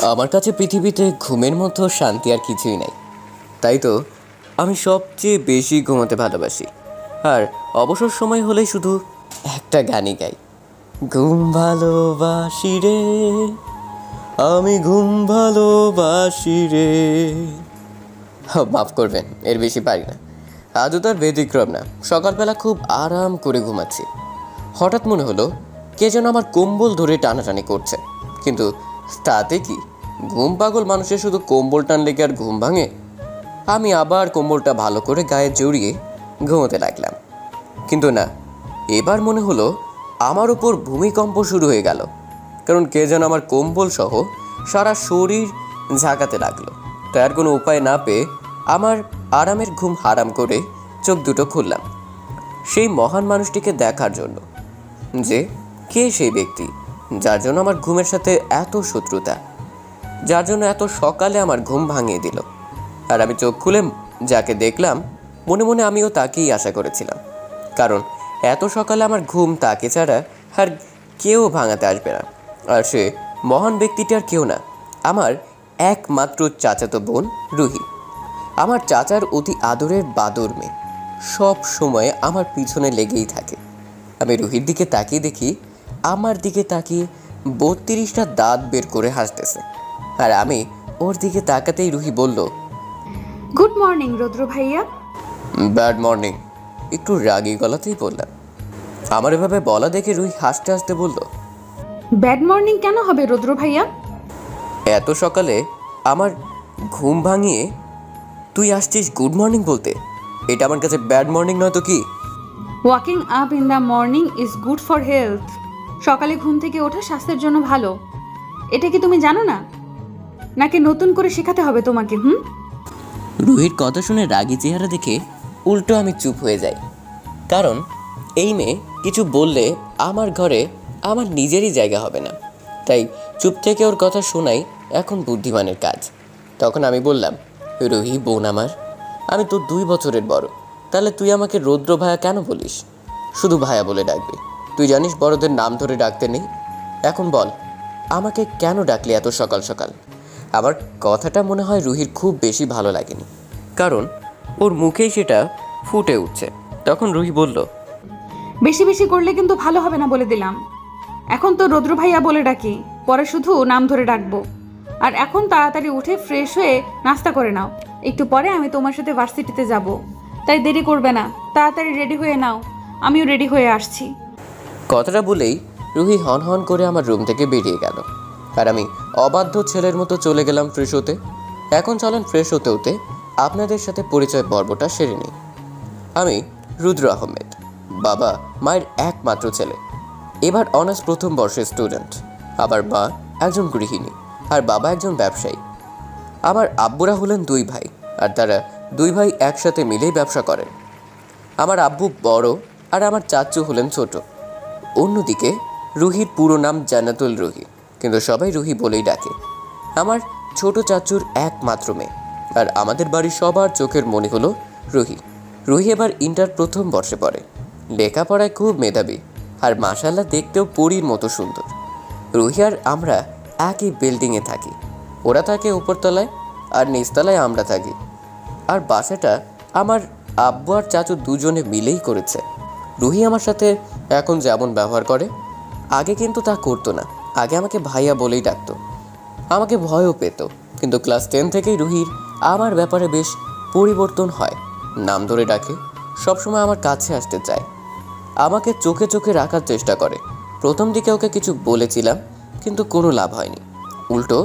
আমার কাছে পৃথিবীতে ঘুমের মতো শান্তি আর কিছুই নাই। তাই তো আমি সবচেয়ে বেশি ঘুমাতে ভালোবাসি। আর অবসর সময় হলেই শুধু একটা গানই গাই, ঘুম ভালোবাসি রে, আমি ঘুম ভালোবাসি রে। মাফ করবেন, এর বেশি পারি না। আজও তার ব্যতিক্রম না। সকালবেলা খুব আরাম করে ঘুমাচ্ছি, হঠাৎ মনে হলো কে যেন আমার কম্বল ধরে টানাটানি করছে। কিন্তু তাতে কি, ঘুম পাগল মানুষের শুধু কম্বল টানলে কি আর ঘুম ভাঙে? আমি আবার কম্বলটা ভালো করে গায়ে জড়িয়ে ঘুমোতে লাগলাম। কিন্তু না, এবার মনে হলো আমার উপর ভূমিকম্প শুরু হয়ে গেল। কারণ কে যেন আমার কম্বল সহ সারা শরীর ঝাঁকাতে লাগলো। তাই আর কোনো উপায় না পেয়ে আমার আরামের ঘুম হারাম করে চোখ দুটো খুললাম সেই মহান মানুষটিকে দেখার জন্য, যে কে সেই ব্যক্তি যার জন্য আমার ঘুমের সাথে এত শত্রুতা, যার জন্য এত সকালে আমার ঘুম ভাঙিয়ে দিল। আর আমি চোখ খুলে যাকে দেখলাম, মনে মনে আমিও তাকেই আশা করেছিলাম। কারণ এত সকালে আমার ঘুম তাকে ছাড়া আর কেউ ভাঙাতে আসবে না। আর সে মহান ব্যক্তিটি আর কেউ না, আমার একমাত্র চাচাতো বোন রুহি। আমার চাচার অতি আদরের বাদর মেয়ে, সব সময় আমার পিছনে লেগেই থাকে। আমি রুহির দিকে তাকিয়ে দেখি আমার দিকে তাকিয়ে 32টা দাঁত বের করে হাসতেছে। আর আমি ওর দিকে তাকাতেই রুহি বলল, গুড মর্নিং রুদ্র ভাইয়া। ব্যাড মর্নিং, একটু রাগী গলাতেই বললাম। আমার এভাবে বলা দেখে রুহি হাসতে হাসতে বলল, ব্যাড মর্নিং কেন হবে রুদ্র ভাইয়া? এত সকালে আমার ঘুম ভাঙিয়ে তুই আসছিস গুড মর্নিং বলতে? এটা আমার কাছে ব্যাড মর্নিং নয় তো কি? Walking up in the morning is good for health. সকালে ঘুম থেকে ওঠা স্বাস্থ্যের জন্য ভালো। এটা কি তুমি জানো না, নাকি নতুন করে শেখাতে হবে তোমাকে? রুহির কথা শুনে রাগী চেহারা দেখে উল্টো আমি চুপ হয়ে যাই। কারণ এই মেয়ে কিছু বললে আমার ঘরে আমার নিজেরই জায়গা হবে না। তাই চুপ থেকে ওর কথা শোনাই এখন বুদ্ধিমানের কাজ। তখন আমি বললাম, রুহি বোন আমার, আমি তো 2 বছরের বড়, তাহলে তুই আমাকে রৌদ্র ভাইয়া কেন বলিস? শুধু ভাইয়া বলে ডাকবি। তুই জানিস বড়দের নাম ধরে ডাকতে নেই। এখন বল, আমাকে কেন ডাকলি এত সকাল সকাল? আমার কথাটা মনে হয় রুহির খুব বেশি ভালো লাগেনি, কারণ ওর মুখেই সেটা ফুটে উঠছে। তখন রুহি বলল, বেশি বেশি করলে কিন্তু ভালো হবে না বলে দিলাম। এখন তো রুদ্র ভাইয়া বলে ডাকি, পরে শুধু নাম ধরে ডাকবো। আর এখন তাড়াতাড়ি উঠে ফ্রেশ হয়ে নাস্তা করে নাও। একটু পরে আমি তোমার সাথে ভার্সিটিতে যাব, তাই দেরি করবে না। তাড়াতাড়ি রেডি হয়ে নাও, আমিও রেডি হয়ে আসছি। কথাটা বলেই রুহি হন হন করে আমার রুম থেকে বেরিয়ে গেল। আর আমি অবাধ্য ছেলের মতো চলে গেলাম ফ্রেশ হতে। এখন চলেন ফ্রেশ হতে হতে আপনাদের সাথে পরিচয় পর্বটা সেরে নিই। আমি রুদ্র আহমেদ, বাবা মায়ের একমাত্র ছেলে। এবার অনার্স প্রথম বর্ষের স্টুডেন্ট। আবার মা একজন গৃহিণী আর বাবা একজন ব্যবসায়ী। আমার আব্বুরা হলেন 2 ভাই, আর তারা 2 ভাই একসাথে মিলেই ব্যবসা করেন। আমার আব্বু বড় আর আমার চাচু হলেন ছোট। অন্যদিকে রুহির পুরো নাম জান্নাতুল রুহি, কিন্তু সবাই রুহি বলেই ডাকে। আমার ছোট চাচুর একমাত্র মেয়ে, আর আমাদের বাড়ির সবার চোখের মনি হলো রুহি। রুহি এবার ইন্টার প্রথম বর্ষে পড়ে। লেখাপড়ায় খুব মেধাবী, আর মাশাআল্লাহ দেখতেও পরীর মতো সুন্দর। রুহি আর আমরা একই বিল্ডিংয়ে থাকি। ওরা থাকে উপরতলায় আর নিচতলায় আমরা থাকি। আর বাসাটা আমার আব্বু আর চাচু দুজনে মিলেই করেছে। রুহি আমার সাথে এখন যেমন ব্যবহার করে, আগে কিন্তু তা করতো না। আগে আমাকে ভাইয়া বলেই ডাকতো, আমাকে ভয়ও পেত। কিন্তু ক্লাস 10 থেকেই রুহির আমার ব্যাপারে বেশ পরিবর্তন হয়। নাম ধরে ডাকে, সবসময় আমার কাছে আসতে চায়, আমাকে চোখে চোখে রাখার চেষ্টা করে। প্রথম দিকে ওকে কিছু বলেছিলাম, কিন্তু কোনো লাভ হয়নি। উল্টো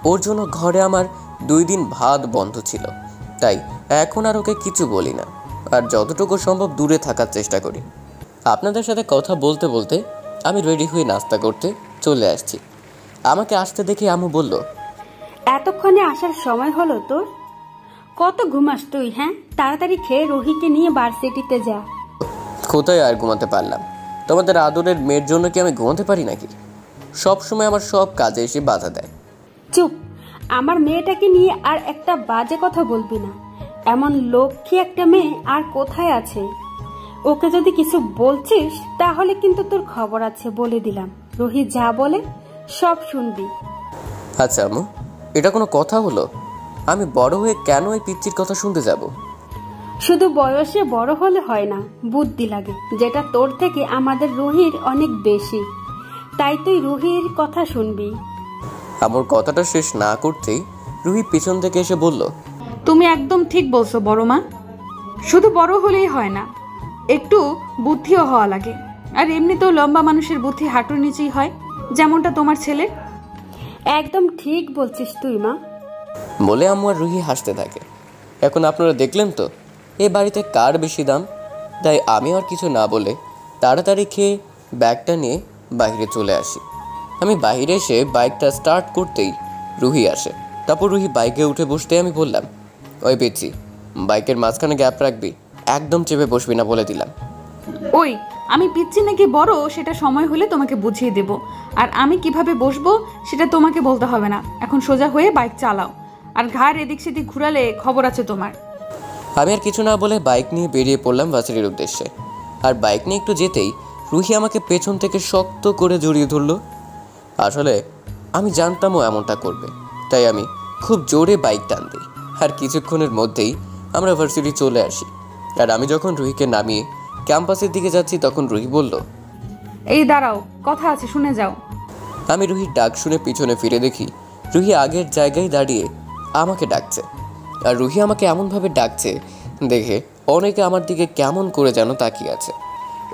ওর জন্য ঘরে আমার 2 দিন ভাত বন্ধ ছিল। তাই এখন আর ওকে কিছু বলি না, আর যতটুকু সম্ভব দূরে থাকার চেষ্টা করি। আপনাদের সাথে কথা বলতে বলতে আমি রেডি হয়ে নাস্তা করতে চলে আসছি। আমাকে আসতে দেখে আম্মু বলল, এতক্ষণে আসার সময় হলো তোর? কত ঘুমাস তুই? তাড়াতাড়ি খেয়ে রুহিকে নিয়ে ভার্সিটিতে যা। কোথায় আর ঘুমাতে পারলাম? তোমাদের আদরের মেয়ের জন্য কি আমি ঘুমাতে পারি নাকি? সব সময় আমার সব কাজে এসে বাধা দেয়। চুপ, আমার মেয়েটাকে নিয়ে আর একটা বাজে কথা বলবি না। এমন লক্ষ্মী একটা মেয়ে আর কোথায় আছে? ওকে যদি কিছু বলছিস তাহলে কিন্তু তোর খবর আছে, বলে দিলাম। রুহি যা বলে সব শুনবি। আচ্ছা আম্মু, এটা কোনো কথা হলো? আমি বড় হয়ে কেন এই পিচ্চির কথা শুনতে যাব? শুধু বয়সে বড় হলে হয় না, বুদ্ধি লাগে, যেটা তোর থেকে আমাদের রুহির অনেক বেশি। তাই তুই রুহির কথা শুনবি। আমার কথাটা শেষ না করতেই রুহি পিছন থেকে এসে বলল, তুমি একদম ঠিক বলছো বড় মা। শুধু বড় হলেই হয় না, একটু বুদ্ধিও হওয়া লাগে। আর এমনিতেও লম্বা মানুষের বুদ্ধি হাঁটুর নিচেই হয়, যেমনটা তোমার ছেলের। একদম ঠিক বলছিস তুই মা। বলে আম্মু আর রুহি হাসতে থাকে। এখন আপনারা দেখলেন তো এ বাড়িতে কার বেশি দাম। তাই আমি আর কিছু না বলে তাড়াতাড়ি খেয়ে ব্যাগটা নিয়ে বাইরে চলে আসি। আমি বাইরে এসে বাইকটা স্টার্ট করতেই রুহি আসে। তারপর রুহি বাইকে উঠে বসতে আমি বললাম, ওই পেয়েছি, বাইকের মাঝখানে গ্যাপ রাখবি, একদম চেপে বসবি না বলে দিলাম। ওই, আমি পিচ্ছি নাকি বড় সেটা সময় হলে তোমাকে বুঝিয়ে দেব। আর আমি কিভাবে বসবো সেটা তোমাকে বলতে হবে না। এখন সোজা হয়ে বাইক চালাও, আর ঘাড় এদিক সেদিক ঘুরালে খবর আছে তোমার। আমি আর কিছু না বলে বাইক নিয়ে বেরিয়ে পড়লাম ভার্সিটির উদ্দেশ্যে। আর বাইক নিয়ে একটু যেতেই রুহি আমাকে পেছন থেকে শক্ত করে জড়িয়ে ধরলো। আসলে আমি জানতামও এমনটা করবে, তাই আমি খুব জোরে বাইক টান দিই। আর কিছুক্ষণের মধ্যেই আমরা ভার্সিটি চলে আসি। আর আমি যখন রুহিকে নামিয়ে ক্যাম্পাসের দিকে যাচ্ছি তখন রুহি বলল, এই দাঁড়াও, কথা আছে, শুনে যাও। আমি রুহির ডাক শুনে পিছনে ফিরে দেখি রুহি আগের জায়গায় দাঁড়িয়ে আমাকে ডাকছে। আর রুহি আমাকে এমনভাবে ডাকছে দেখে অনেকে আমার দিকে কেমন করে যেন তাকিয়ে আছে।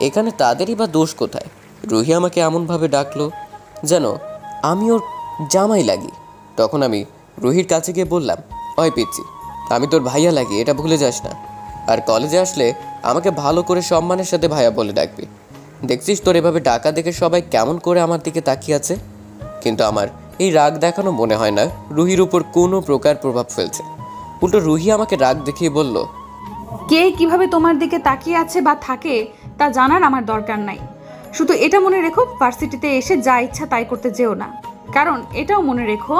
এখানে তাদেরই বা দোষ কোথায়? রুহি আমাকে এমনভাবে ডাকলো যেন আমি ওর জামাই লাগি। তখন আমি রুহির কাছে গিয়ে বললাম, ওই পিচ্ছি, আমি তোর ভাইয়া লাগি, এটা ভুলে যাস না। আর কলেজে আসলে আমাকে ভালো করে সম্মানের সাথে ভাইয়া বলে ডাকবি। দেখছিস তোর এভাবে ডাকা দেখে সবাই কেমন করে আমার দিকে তাকিয়ে আছে। কিন্তু আমার এই রাগ দেখানো মনে হয় না রুহির উপর কোনো প্রকার প্রভাব ফেলছে। উল্টো রুহি আমাকে রাগ দেখিয়ে বলল, কে কিভাবে তোমার দিকে তাকিয়ে আছে বা থাকে তা জানার আমার দরকার নাই। শুধু এটা মনে রেখো, ভার্সিটিতে এসে যা ইচ্ছা তাই করতে যেও না। কারণ এটাও মনে রেখো,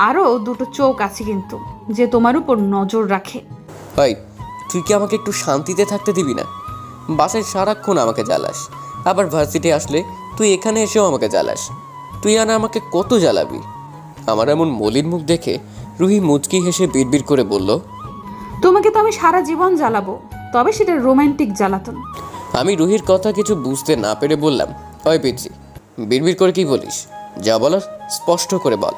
আরও দুটো চোখ আছে কিন্তু, যে তোমার উপর নজর রাখে। ভাই তুই কি আমাকে একটু শান্তিতে থাকতে দিবি না? বাসায় সারাক্ষণ আমাকে জ্বালাস, আবার ভার্সিটি আসলে তুই এখানে এসেও আমাকে জ্বালাস। তুই আর আমাকে কত জ্বালাবি? আমার এমন মলিন মুখ দেখে রুহি মুচকি হেসে বিড়বিড় করে বলল, তোমাকে তো আমি সারা জীবন জ্বালাবো, তবে সেটা রোমান্টিক জ্বালাতন। আমি রুহির কথা কিছু বুঝতে না পেরে বললাম, ওই পিচ্ছি, বিড়বিড় করে কি বলিস? যা বলার স্পষ্ট করে বল।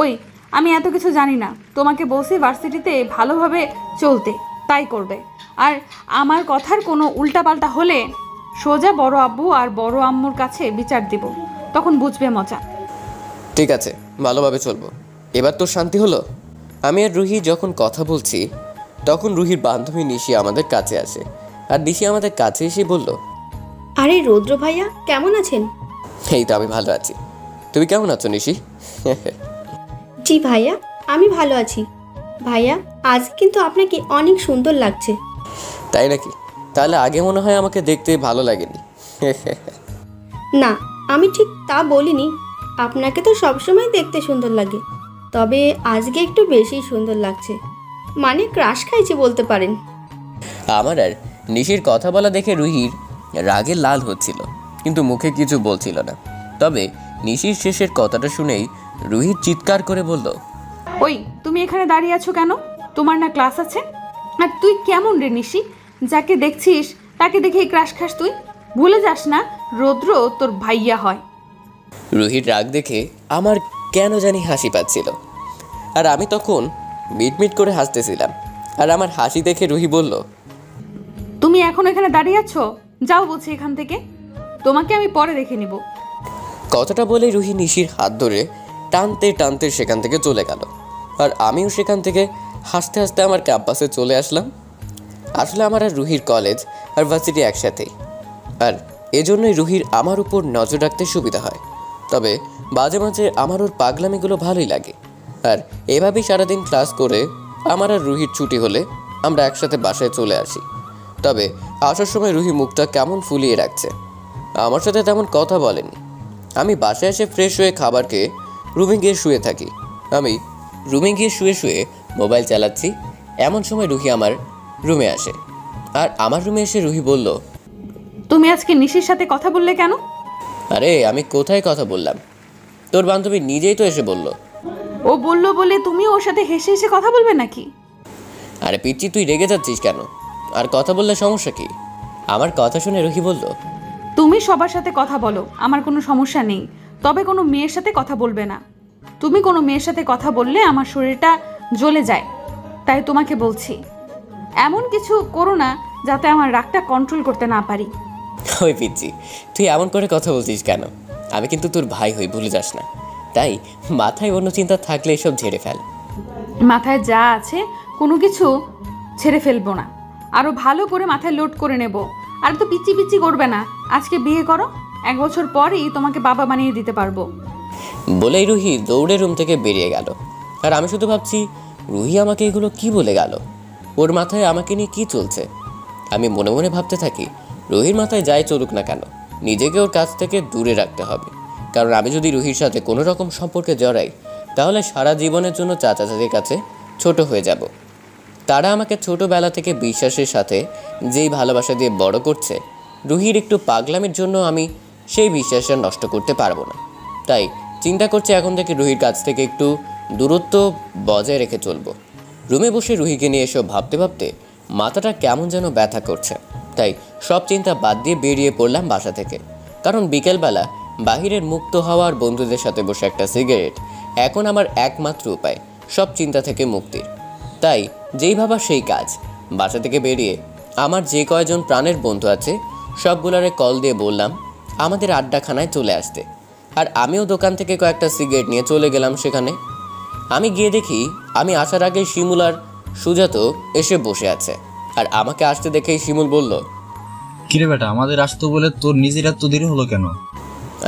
ওই, আমি এত কিছু জানি না। তোমাকে বলছি ভার্সিটিতে ভালোভাবে চলতে, তাই করবে। আর আমার কথার কোনো উল্টাপাল্টা হলে সোজা বড় আব্বু আর বড় আম্মুর কাছে বিচার দিব, তখন বুঝবে মজা। ঠিক আছে, ভালোভাবে চলবো। এবার তোর শান্তি হলো? আমি আর রুহি যখন কথা বলছি তখন রুহির বান্ধবী নিশি আমাদের কাছে আসে। আর নিশি আমাদের কাছে এসে বলল, আরে রৌদ্র ভাইয়া, কেমন আছেন? এই তো আমি ভালো আছি, তুমি কেমন আছো নিশি? জি ভাইয়া, আমি ভালো আছি। ভাইয়া, আজ কিন্তু আপনাকে অনেক সুন্দর লাগছে। তাই নাকি? তাহলে আগে মনে হয় আমাকে দেখতে ভালো লাগেনি। না, আমি ঠিক তা বলিনি। আপনাকে তো সবসময় দেখতে সুন্দর লাগে, তবে আজকে একটু বেশি সুন্দর লাগছে। মানে ক্রাশ খাইছে বলতে পারেন। আমার আর নিশির কথা বলা দেখে রুহির রাগে লাল হচ্ছিল, কিন্তু মুখে কিছু বলছিল না। তবে নিশির শেষের কথাটা শুনেই রুহির চিৎকার করে বলল, ওই, তুমি এখানে দাঁড়িয়ে আছো কেন? তোমার না ক্লাস আছে? আর তুই কেমন রে নিশি, যাকে দেখছিস তাকে দেখেই ক্রাশ খাস তুই? ভুলে যাস না রৌদ্র তোর ভাইয়া হয়। রুহির রাগ দেখে আমার কেন জানি হাসি পাচ্ছিল, আর আমি তখন মিটমিট করে হাসতেছিলাম। আর আমার হাসি দেখে রুহি বলল, তুমি এখন এখানে দাঁড়িয়ে আছো? যাও বলছি এখান থেকে, তোমাকে আমি পরে দেখে নিব। কথাটা বলে রুহি নিশির হাত ধরে টানতে টানতে সেখান থেকে চলে গেল। আর আমিও সেখান থেকে হাসতে হাসতে আমার ক্যাম্পাসে চলে আসলাম। আসলে আমার আর রুহির কলেজ আর ভার্সিটি একসাথেই, আর এজন্যই রুহির আমার উপর নজর রাখতে সুবিধা হয়। তবে মাঝে মাঝে আমার ওর পাগলামিগুলো ভালোই লাগে। আর এভাবেই সারাদিন ক্লাস করে আমার আর রুহির ছুটি হলে আমরা একসাথে বাসায় চলে আসি। তবে আসার সময় রুহি মুখটা কেমন ফুলিয়ে রাখছে, আমার সাথে তেমন কথা বলেনি। আমি বাসায় এসে ফ্রেশ হয়ে খাবার খেয়ে রুমে গিয়ে শুয়ে থাকি। আমি রুমে গিয়ে শুয়ে শুয়ে মোবাইল চালাচ্ছি, এমন সময় রুহি আমার রুমে আসে। আর আমার রুমে এসে রুহি বলল, তুমি আজকে নিশির সাথে কথা বললে কেন? আরে আমি কোথায় কথা বললাম, তোর বান্ধবী নিজেই তো এসে বলল। ও বললো বলে তুমি ওর সাথে হেসে হেসে কথা বলবে নাকি? আরে পিচ্চি, তুই রেগে যাচ্ছিস কেন? আর কথা বললে সমস্যা কি? আমার কথা শুনে রুহি বলল, তুমি সবার সাথে কথা বলো, আমার কোনো সমস্যা নেই, তবে কোনো মেয়ের সাথে কথা বলবে না। তুমি কোনো মেয়ের সাথে কথা বললে আমার শরীরটা জ্বলে যায়, তাই তোমাকে বলছি এমন কিছু করো না যাতে আমার রাগটা কন্ট্রোল করতে না পারি। ওই পিচ্চি, তুই এমন করে কথা বলছিস কেন? আমি কিন্তু তোর ভাই হই, ভুলে যাস না। তাই মাথায় অন্য চিন্তা থাকলে এসব ঝেড়ে ফেল। মাথায় যা আছে কোনো কিছু ছেড়ে ফেলবো না, আরও ভালো করে মাথায় লোড করে নেব। আর তো পিচি পিচি করবে না, আজকে বিয়ে করো, 1 বছর পরেই তোমাকে বাবা বানিয়ে দিতে পারবো। বলেই রুহি দৌড়ে রুম থেকে বেরিয়ে গেল। আর আমি শুধু ভাবছি, রুহি আমাকে এগুলো কি বলে গেল? ওর মাথায় আমাকে নিয়ে কি চলছে? আমি মনে মনে ভাবতে থাকি, রুহির মাথায় যাই চলুক না কেন, নিজেকে ওর কাছ থেকে দূরে রাখতে হবে। কারণ আমি যদি রুহির সাথে কোনো রকম সম্পর্কে জড়াই, তাহলে সারা জীবনের জন্য চাচা চাচির কাছে ছোট হয়ে যাব। তারা আমাকে ছোটোবেলা থেকে বিশ্বাসের সাথে যেই ভালোবাসা দিয়ে বড় করছে, রুহির একটু পাগলামির জন্য আমি সেই বিশ্বাসটা নষ্ট করতে পারবো না। তাই চিন্তা করছি এখন থেকে রুহির কাছ থেকে একটু দূরত্ব বজায় রেখে চলবো। রুমে বসে রুহিকে নিয়ে এসব ভাবতে ভাবতে মাথাটা কেমন যেন ব্যথা করছে। তাই সব চিন্তা বাদ দিয়ে বেরিয়ে পড়লাম বাসা থেকে। কারণ বিকেলবেলা বাহিরের মুক্ত হওয়ার বন্ধুদের সাথে বসে একটা সিগারেট এখন আমার একমাত্র উপায় সব চিন্তা থেকে মুক্তির। তাই যেই ভাবা সেই কাজ। বাসা থেকে বেরিয়ে আমার যে কয়জন প্রাণের বন্ধু আছে সবগুলারে কল দিয়ে বললাম আমাদের আড্ডাখানায় চলে আসতে। আর আমিও দোকান থেকে কয়েকটা সিগারেট নিয়ে চলে গেলাম সেখানে। আমি গিয়ে দেখি আমি আসার আগে শিমুল আর সুজাত এসে বসে আছে। আর আমাকে আসতে দেখেই শিমুল বলল, কিরে বেটা, আমাদের আসতো বলে তোর নিজের এত দেরি হলো কেন?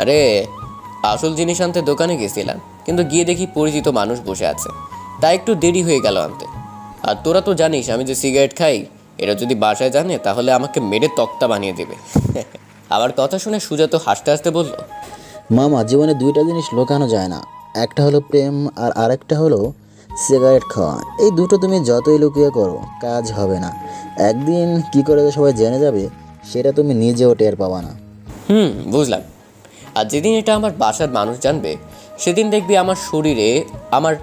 আরে আসল জিনিস আনতে দোকানে গেছিলাম, কিন্তু গিয়ে দেখি পরিচিত মানুষ বসে আছে, তাই একটু দেরি হয়ে গেল আনতে। আর তোরা তো জানিস আমি যে সিগারেট খাই, এরা যদি বাসায় জানে তাহলে আমাকে মেরে তক্তা বানিয়ে দেবে। আমার কথা শুনে সুজাত হাসতে হাসতে বলল, মামা, জীবনে 2টা জিনিস লুকানো যায় না, একটা হলো প্রেম আর আরেকটা হলো সিগারেট খাওয়া। এই দুটো তুমি যতই লুকিয়ে করো কাজ হবে না। একদিন কি করে যে সবাই জেনে যাবে সেটা তুমি নিজেও টের পাবা না। বুঝলাম। আর যেদিন এটা আমার বাসার মানুষ জানবে সেদিন দেখবি আমার শরীরে আমার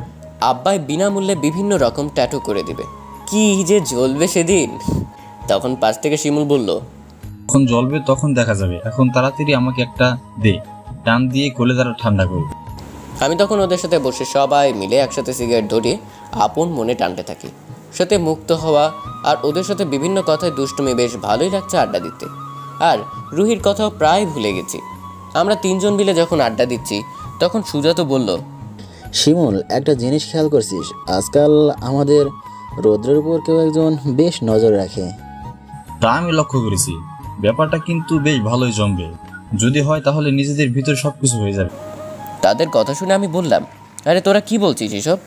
আব্বাই বিনামূল্যে বিভিন্ন রকম ট্যাটু করে দিবে। কি যে জ্বলবে সেদিন। তখন পাশ থেকে শিমুল বলল, যখন জ্বলবে তখন দেখা যাবে, এখন তাড়াতাড়ি আমাকে একটা দে, টান দিয়ে কলেজাটা ঠান্ডা করবে। আমি তখন ওদের সাথে বসে সবাই মিলে একসাথে সিগারেট ধরিয়ে আপন মনে টানতে থাকি। সাথে মুক্ত হওয়া আর ওদের সাথে বিভিন্ন কথায় দুষ্টুমি বেশ ভালোই লাগছে আড্ডা দিতে। আর রুহির কথাও প্রায় ভুলে গেছি। আমরা 3 জন মিলে যখন আড্ডা দিচ্ছি তখন সুজাত বলল, শিমুল, একটা জিনিস খেয়াল করছিস? আজকাল আমাদের রৌদ্রের উপর কেউ একজন বেশ নজর রাখে। তা আমি লক্ষ্য করেছি, ব্যাপারটা কিন্তু বেশ ভালোই জমবে। যদি হয় তাহলে নিজেদের ভিতরে সবকিছু হয়ে যাবে। তাদের কথা শুনে আমি বললাম, আরে তোরা কি বলছিস এসব?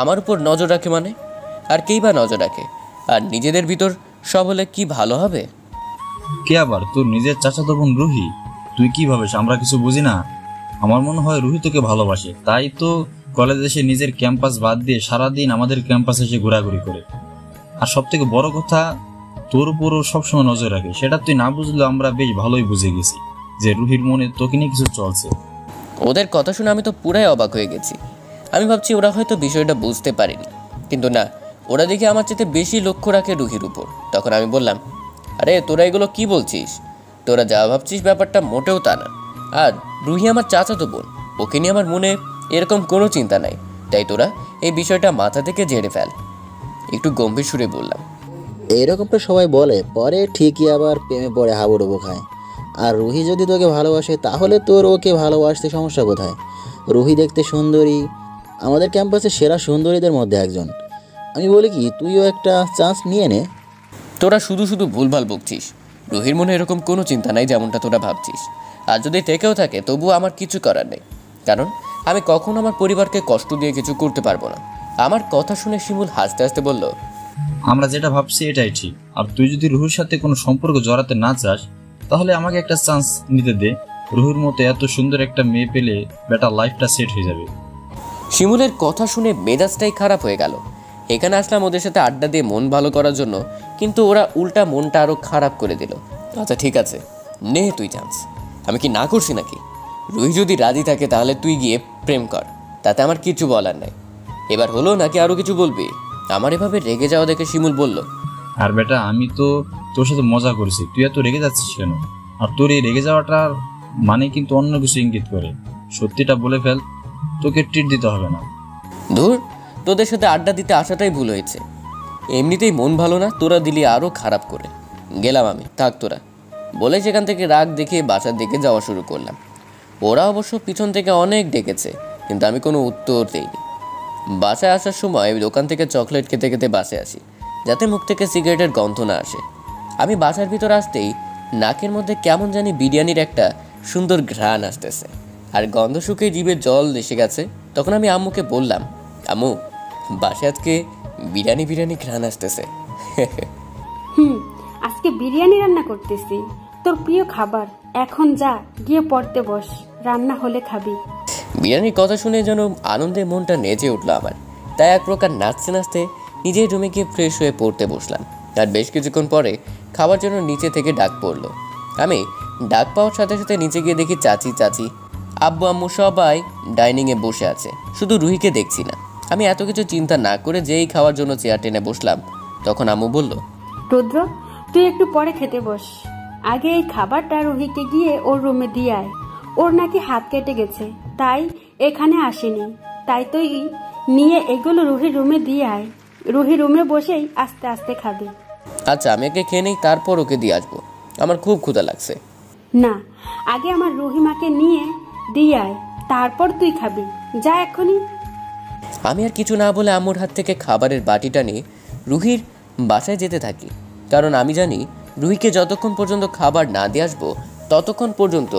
আমার উপর নজর রাখে মানে? আর কেই বা নজর রাখে? আর নিজেদের ভিতর সব হলে কি ভালো হবে? কে আবার? তোর নিজের চাচাতো বোন রুহি। তুই কি ভাবিস আমরা কিছু বুঝি না? আমার মনে হয় রুহি তোকে ভালোবাসে, তাই তো কলেজে এসে নিজের ক্যাম্পাস বাদ দিয়ে সারাদিন আমাদের ক্যাম্পাসে এসে ঘোরাঘুরি করে। আর সব থেকে বড় কথা, তোর উপরও সবসময় নজর রাখে। সেটা তুই না বুঝলেও আমরা বেশ ভালোই বুঝে গেছি যে রুহির মনে তোকে নিয়ে কিছু চলছে। ওদের কথা শুনে আমি তো পুরাই অবাক হয়ে গেছি। আমি ভাবছি ওরা হয়তো বিষয়টা বুঝতে পারেনি, কিন্তু না, ওরা দেখে আমার চেয়ে বেশি লক্ষ্য রাখে রুহির উপর। তখন আমি বললাম, আরে তোরা এগুলো কি বলছিস? তোরা যা ভাবছিস ব্যাপারটা মোটেও তা না। আর রুহি আমার চাচাতো বোন, ওকে নিয়ে আমার মনে এরকম কোনো চিন্তা নাই। তাই তোরা এই বিষয়টা মাথা থেকে ঝেড়ে ফেল। একটু গম্ভীর সুরে বললাম। এরকমটা সবাই বলে, পরে ঠিকই আবার প্রেমে পড়ে হাবুডুবু খায়। আর রুহি যদি তোকে ভালোবাসে তাহলে তোর ওকে ভালোবাসতে সমস্যা কোথায়? রুহি দেখতে সুন্দরী, আমাদের ক্যাম্পাসের সেরা সুন্দরীদের মধ্যে একজন। আমি বলি কি, তুইও একটা চান্স নিয়ে নে। তোরা শুধু শুধু ভুলভাল বকছিস। রুহির মনে এরকম কোনো চিন্তা নাই যেমনটা তোরা ভাবছিস। আর যদি থেকেও থাকে তবুও আমার কিছু করার নেই, কারণ আমি কখনো আমার পরিবারকে কষ্ট দিয়ে কিছু করতে পারবো না। আমার কথা শুনে শিমুল হাসতে হাসতে বলল, আমরা যেটা ভাবছি এটাই ঠিক। আর তুই যদি রুহির সাথে কোনো সম্পর্ক জড়াতে না চাস তাহলে আমাকে একটা চান্স নিতে দে। রুহির মতো এত সুন্দর একটা মেয়ে পেলে বেটা লাইফটা সেট হয়ে যাবে। শিমুলের কথা শুনে মেজাজটাই খারাপ হয়ে গেল। এখানে আসলাম ওদের সাথে আড্ডা দিয়ে মন ভালো করার জন্য, কিন্তু ওরা উল্টা মনটা আরও খারাপ করে দিল। আচ্ছা ঠিক আছে, নে তুই চান্স। আমি কি না করছি নাকি? রুহি যদি রাজি থাকে তাহলে তুই গিয়ে প্রেম কর, তাতে আমার কিছু বলার নাই। এবার হলো নাকি আরও কিছু বলবি? আমার এভাবে রেগে যাওয়া দেখে শিমুল বলল, আর বেটা আমি তো তোর সাথে মজা করছি, তুই এত রেগে যাচ্ছিস কেন? আর তোর এই রেগে যাওয়াটার মানে কিন্তু অন্য কিছু ইঙ্গিত করে। সত্যিটা বলে ফেল, তোকে ট্রিট দিতে হবে না। ধুর, তোদের সাথে আড্ডা দিতে আসাটাই ভুল হয়েছে। এমনিতেই মন ভালো না, তোরা দিলি আরও খারাপ করে। গেলাম আমি, থাক তোরা বলে সেখান থেকে রাগ দেখে বাসার দিকে যাওয়া শুরু করলাম। ওরা অবশ্য পিছন থেকে অনেক ডেকেছে, কিন্তু আমি কোনো উত্তর দেইনি। বাসায় আসার সময় দোকান থেকে চকলেট খেতে খেতে বাসে আসি, যাতে মুখ থেকে সিগারেটের গন্ধ না আসে। আমি বাসার ভিতর আসতেই নাকের মধ্যে কেমন জানি বিরিয়ানির একটা সুন্দর ঘ্রাণ আসতেছে, আর গন্ধ শুকে জিভে জল এসে গেছে। তখন আমি আম্মুকে বললাম, আম্মু, বাসায় আজকে বিরিয়ানি বিরিয়ানি ঘ্রাণ আসতেছে। আজকে বিরিয়ানি রান্না করতেছি, তোর প্রিয় খাবার। এখন যা, গিয়ে পড়তে বস, রান্না হলে খাবি। বিরিয়ানির কথা শুনে যেন আনন্দে মনটা নেচে উঠলো আমার। তাই এক প্রকার নাচতে নাচতে নিজের রুমে গিয়ে ফ্রেশ হয়ে পড়তে বসলাম। আর বেশ কিছুক্ষণ পরে খাবার জন্য নিচে থেকে ডাক পড়লো। আমি ডাক পাওয়ার সাথে সাথে নিচে গিয়ে দেখি চাচি, আব্বু আম্মু সবাই ডাইনিংয়ে বসে আছে, শুধু রুহিকে দেখছি না। আমি এত কিছু চিন্তা না করে যেই খাওয়ার জন্য চেয়ার টেনে বসলাম, তখন আম্মু বলল, রুদ্র, তুই একটু পরে খেতে বস। আগে এই খাবারটা রুহিকে গিয়ে ওর রুমে দিয়ে আয়। ওর নাকি হাত কেটে গেছে, তাই এখানে আসেনি। তাই তুই নিয়ে এগুলো রুহির রুমে দিয়ে আয়। রুহি রুমে বসেই আস্তে আস্তে খাবি। আচ্ছা, আমি আগে খেয়ে নেই, তারপর ওকে দিয়ে আসবো, আমার খুব ক্ষুধা লাগছে। না, আগে আমার রুহিমাকে নিয়ে দিয়ে আয়, তারপর তুই খাবি। যা এক্ষুনি। আমি আর কিছু না বলে আম্মুর হাত থেকে খাবারের বাটিটা নিয়ে রুহির বাসায় যেতে থাকি, কারণ আমি জানি রুহিকে যতক্ষণ পর্যন্ত খাবার না দিয়ে আসবো ততক্ষণ পর্যন্ত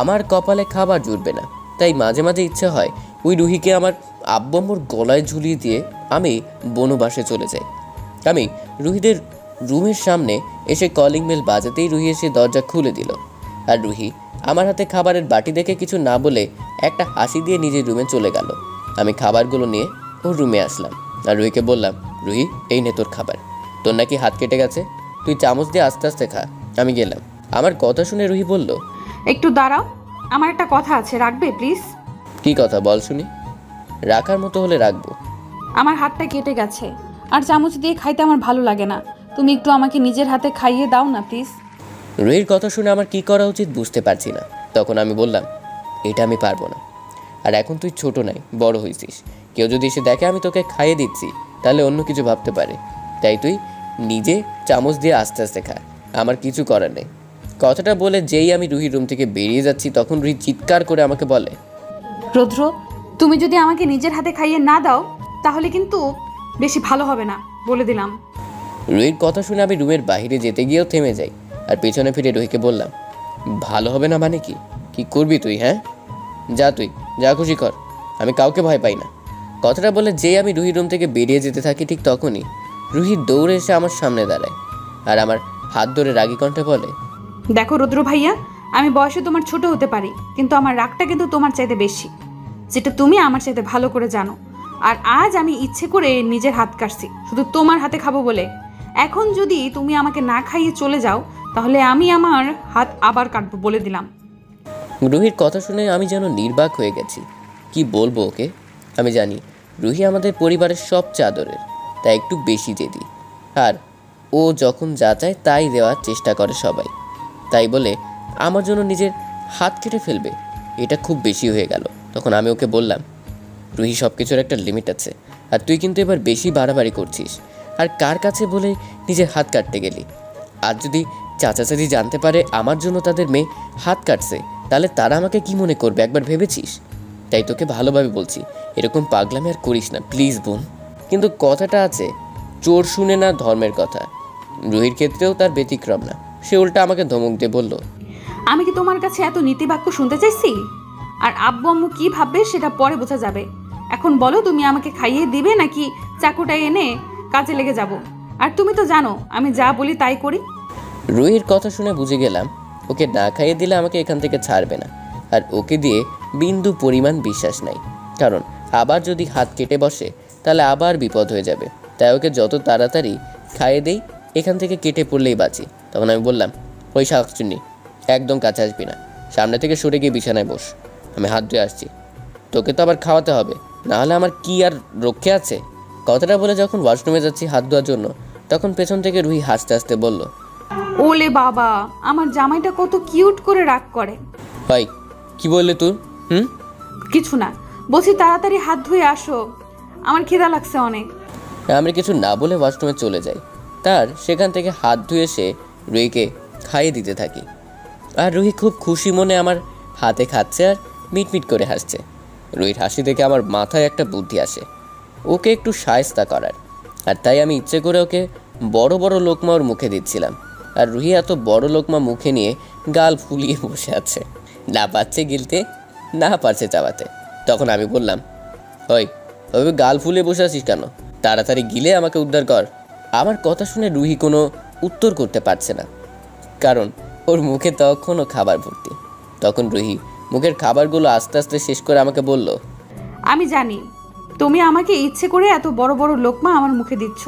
আমার কপালে খাবার জুটবে না। তাই মাঝে মাঝে ইচ্ছে হয় ওই রুহিকে আমার আব্বু আম্মুর গলায় ঝুলিয়ে দিয়ে আমি বনবাসে চলে যাই। আমি রুহিদের রুমের সামনে এসে কলিং বেল বাজাতেই রুহি এসে দরজা খুলে দিল। আর রুহি আমার হাতে খাবারের বাটি দেখে কিছু না বলে একটা হাসি দিয়ে নিজের রুমে চলে গেল। আমি খাবারগুলো নিয়ে ওর রুমে আসলাম আর রুহিকে বললাম, রুহি, এই নে তোর খাবার। তোর নাকি হাত কেটে গেছে, তুই চামচ দিয়ে আস্তে আস্তে খা। আমি গেলাম। আমার কথা শুনে রুহি বলল, একটু দাঁড়াও, আমার একটা কথা আছে, রাখবে প্লিজ? কি কথা বল শুনি। রাখার মতো হলে রাখবো। আমার হাতটা কেটে গেছে, আর চামচ দিয়ে খাইতে আমার ভালো লাগে না। তুমি একটু আমাকে নিজের হাতে খাইয়ে দাও না প্লিজ। রুহির কথা শুনে আমার কি করা উচিত বুঝতে পারছি না। তখন আমি বললাম, এটা আমি পারবো না। আর এখন তুই ছোট নাই, বড় হয়েছিস। কেউ যদি এসে দেখে আমি তোকে খাইয়ে দিচ্ছি, তাহলে অন্য কিছু ভাবতে পারে। তাই তুই নিজে চামচ দিয়ে আস্তে আস্তে খা, আমার কিছু করার নেই। কথাটা বলে যেই আমি রুহির রুম থেকে বেরিয়ে যাচ্ছি, তখন রুহি চিৎকার করে আমাকে বলে, রুদ্র, তুমি যদি আমাকে নিজের হাতে খাইয়ে না দাও তাহলে কিন্তু বেশি ভালো হবে না, বলে দিলাম। রুহির কথা শুনে আমি রুমের বাইরে যেতে গিয়েও থেমে যাই আর পেছনে ফিরে রুহিকে বললাম, ভালো হবে না মানে কি? কি করবি তুই? হ্যাঁ, যা, তুই যা খুশি কর, আমি কাউকে ভয় পাই না। কথাটা বলে যেই আমি রুহির রুম থেকে বেরিয়ে যেতে থাকি, ঠিক তখনই রুহি দৌড়ে এসে আমার সামনে দাঁড়ায় আর আমার হাত ধরে রাগী কণ্ঠে বলে, দেখো রুদ্র ভাইয়া, আমি বয়সে তোমার ছোট হতে পারি, কিন্তু আমার রাগটা কিন্তু তোমার চাইতে বেশি, যেটা তুমি আমার চাইতে ভালো করে জানো। আর আজ আমি ইচ্ছে করে নিজের হাত কাটছি শুধু তোমার হাতে খাবো বলে। এখন যদি তুমি আমাকে না খাইয়ে চলে যাও তাহলে আমি আমার হাত আবার কাটবো, বলে দিলাম। রুহির কথা শুনে আমি যেন নির্বাক হয়ে গেছি। কি বলবো ওকে? আমি জানি রুহি আমাদের পরিবারের সবচেয়ে আদরের, তাই একটু বেশি জেদি। আর ও যখন যা চায় তাই দেওয়ার চেষ্টা করে সবাই। তাই বলে আমার জন্য নিজের হাত কেটে ফেলবে, এটা খুব বেশি হয়ে গেল। তখন আমি ওকে বললাম, রুহি, সব কিছুর একটা লিমিট আছে, আর তুই কিন্তু এবার বেশি বাড়াবাড়ি করছিস। আর কার কাছে বলে নিজের হাত কাটতে গেলি? আর যদি চাচা চাচি জানতে পারে আমার জন্য তাদের মেয়ে হাত কাটছে, তাহলে তারা আমাকে কি মনে করবে একবার ভেবেছিস? তাই তোকে ভালোভাবে বলছি, এরকম পাগলামি আর করিস না প্লিজ বোন। কিন্তু কথাটা আছে, চোর শুনে না ধর্মের কথা। রুহির ক্ষেত্রেও তার ব্যতিক্রম না। সে উল্টা আমাকে ধমক দিয়ে বলল, আমি কি তোমার কাছে এত নীতিবাক্য শুনতে চাইছি? আর আব্বু আম্মু কি ভাববে সেটা পরে বোঝা যাবে। এখন বলো, তুমি আমাকে খাইয়ে দিবে নাকি চাকুটা এনে কাজে লেগে যাব? আর তুমি তো জানো আমি যা বলি তাই করি। রুহির কথা শুনে বুঝে গেলাম ওকে না খাইয়ে দিলে আমাকে এখান থেকে ছাড়বে না। আর ওকে দিয়ে বিন্দু পরিমাণ বিশ্বাস নাই, কারণ আবার যদি হাত কেটে বসে তাহলে আবার বিপদ হয়ে যাবে। তাই ওকে যত তাড়াতাড়ি খাইয়ে দেই, এখান থেকে কেটে পড়লেই বাঁচি। তখন আমি বললাম, ওই শাকচুন্নি, একদম কাছে আসবি না, সামনে থেকে সরে গিয়ে বিছানায় বস, আমি হাত ধুয়ে আসছি। তোকে তো আবার খাওয়াতে হবে, নাহলে আমার কি আর রক্ষে আছে। কথাটা বলে যখন ওয়াশরুমে যাচ্ছি হাত ধোয়ার জন্য, তখন পেছন থেকে রুহি হাসতে হাসতে বলল, ওলে বাবা, আমার জামাইটা কত কিউট করে রাগ করে। ভাই কি বললে তুই? কিছু না, বলছি তাড়াতাড়ি হাত ধুয়ে আসো, আমার খিদা লাগছে অনেক। আমি কিছু না বলে ওয়াশরুমে চলে যাই। তার সেখান থেকে হাত ধুয়ে এসে রুহিকে খাইয়ে দিতে থাকি। আর রুহি খুব খুশি মনে আমার হাতে খাচ্ছে আর মিটমিট করে হাসছে। রুহির হাসি দেখে আমার মাথায় একটা বুদ্ধি আসে, ওকে একটু শায়েস্তা করার। আর তাই আমি ইচ্ছে করে ওকে বড় বড় লোকমা ওর মুখে দিচ্ছিলাম। আর রুহি এত বড় লোকমা মুখে নিয়ে গাল ফুলিয়ে বসে আছে, না পারছে গিলতে, না পারছে চাবাতে। তখন আমি বললাম, ওই ওই গাল ফুলিয়ে বসে আছিস কেন? তাড়াতাড়ি গিলে আমাকে উদ্ধার কর। আমার কথা শুনে রুহি কোনো উত্তর করতে পারছে না, কারণ ওর মুখে তখনও খাবার ভর্তি। তখন রুহি মুখের খাবারগুলো আস্তে আস্তে শেষ করে আমাকে বলল, আমি জানি তুমি আমাকে ইচ্ছে করে এত বড় বড় লোকমা আমার মুখে দিচ্ছ,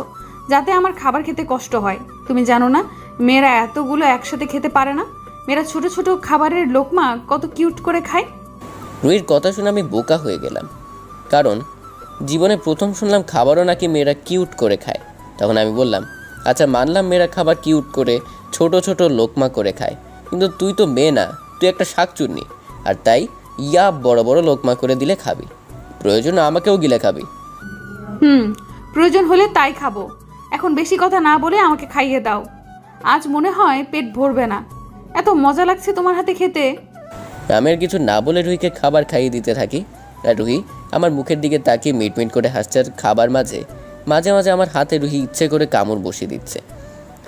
যাতে আমার খাবার খেতে কষ্ট হয়। তুমি জানো না মেয়েরা এতগুলো একসাথে খেতে পারে না। মেয়েরা ছোট ছোট খাবারের লোকমা কত কিউট করে খায়। রুহির কথা শুনে আমি বোকা হয়ে গেলাম, কারণ জীবনে প্রথম শুনলাম খাবারও নাকি মেয়েরা কিউট করে খায়। তখন আমি বললাম, আচ্ছা মানলাম মেয়েরা খাবার কিউট করে ছোট ছোট লোকমা করে খায়, কিন্তু তুই তো মেয়ে না, তুই একটা শাকচুন্নি। আর তাই বড় বড় লোকমা করে দিলে খাবি, প্রয়োজন আমাকেও গিলে খাবি। প্রয়োজন হলে তাই খাবো। এখন বেশি কথা না বলে আমাকে খাইয়ে দাও। আজ মনে হয় পেট ভরবে না, এত মজা লাগছে তোমার হাতে খেতে। আমি আর কিছু না বলে রুহিকে খাবার খাইয়ে দিতে থাকি। আর রুহি আমার মুখের দিকে তাকিয়ে মিটমিট করে হাসছে। আর খাবার মাঝে মাঝে মাঝে আমার হাতে রুহি ইচ্ছে করে কামড় বসিয়ে দিচ্ছে।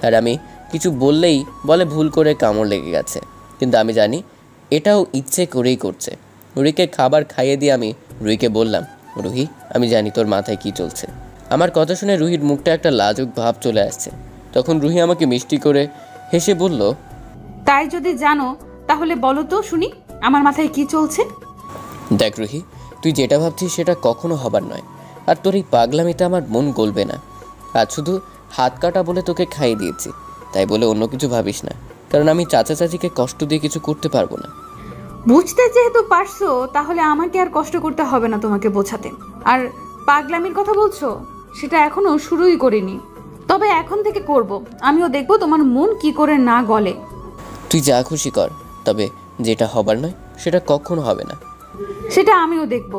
আর আমি কিছু বললেই বলে ভুল করে কামড় লেগে গেছে, কিন্তু আমি জানি এটাও ইচ্ছে করেই করছে। রুহিকে খাবার খাইয়ে দিয়ে আমি রুহিকে বললাম, রুহি আমি জানি তোর মাথায় কি চলছে। আমার কথা শুনে রুহির মুখটা একটা লাজুক ভাব চলে আসছে। তখন রুহি আমাকে মিষ্টি করে হেসে বলল, তাই যদি জানো তাহলে বলো তো শুনি, আমার মাথায় কি চলছে। দেখ রুহি, তুই যেটা ভাবছিস সেটা কখনো হবার নয়। আর তোর এই পাগলামিতে আমার মন গলবে না। আজ শুধু হাত কাটা বলে তোকে খাইয়ে দিয়েছি, তাই বলে অন্য কিছু ভাবিস না, কারণ আমি চাচা চাচিকে কষ্ট দিয়ে কিছু করতে পারবো না। বুঝতে যেহেতু পারছো, তাহলে আমাকে আর কষ্ট করতে হবে না তোমাকে বোঝাতে। আর পাগলামির কথা বলছো, সেটা এখনো শুরুই করিনি, তবে এখন থেকে করব। আমিও দেখবো তোমার মন কি করে না গলে। তুই যা খুশি কর, তবে যেটা হবার নয় সেটা কখনো হবে না। সেটা আমিও দেখব।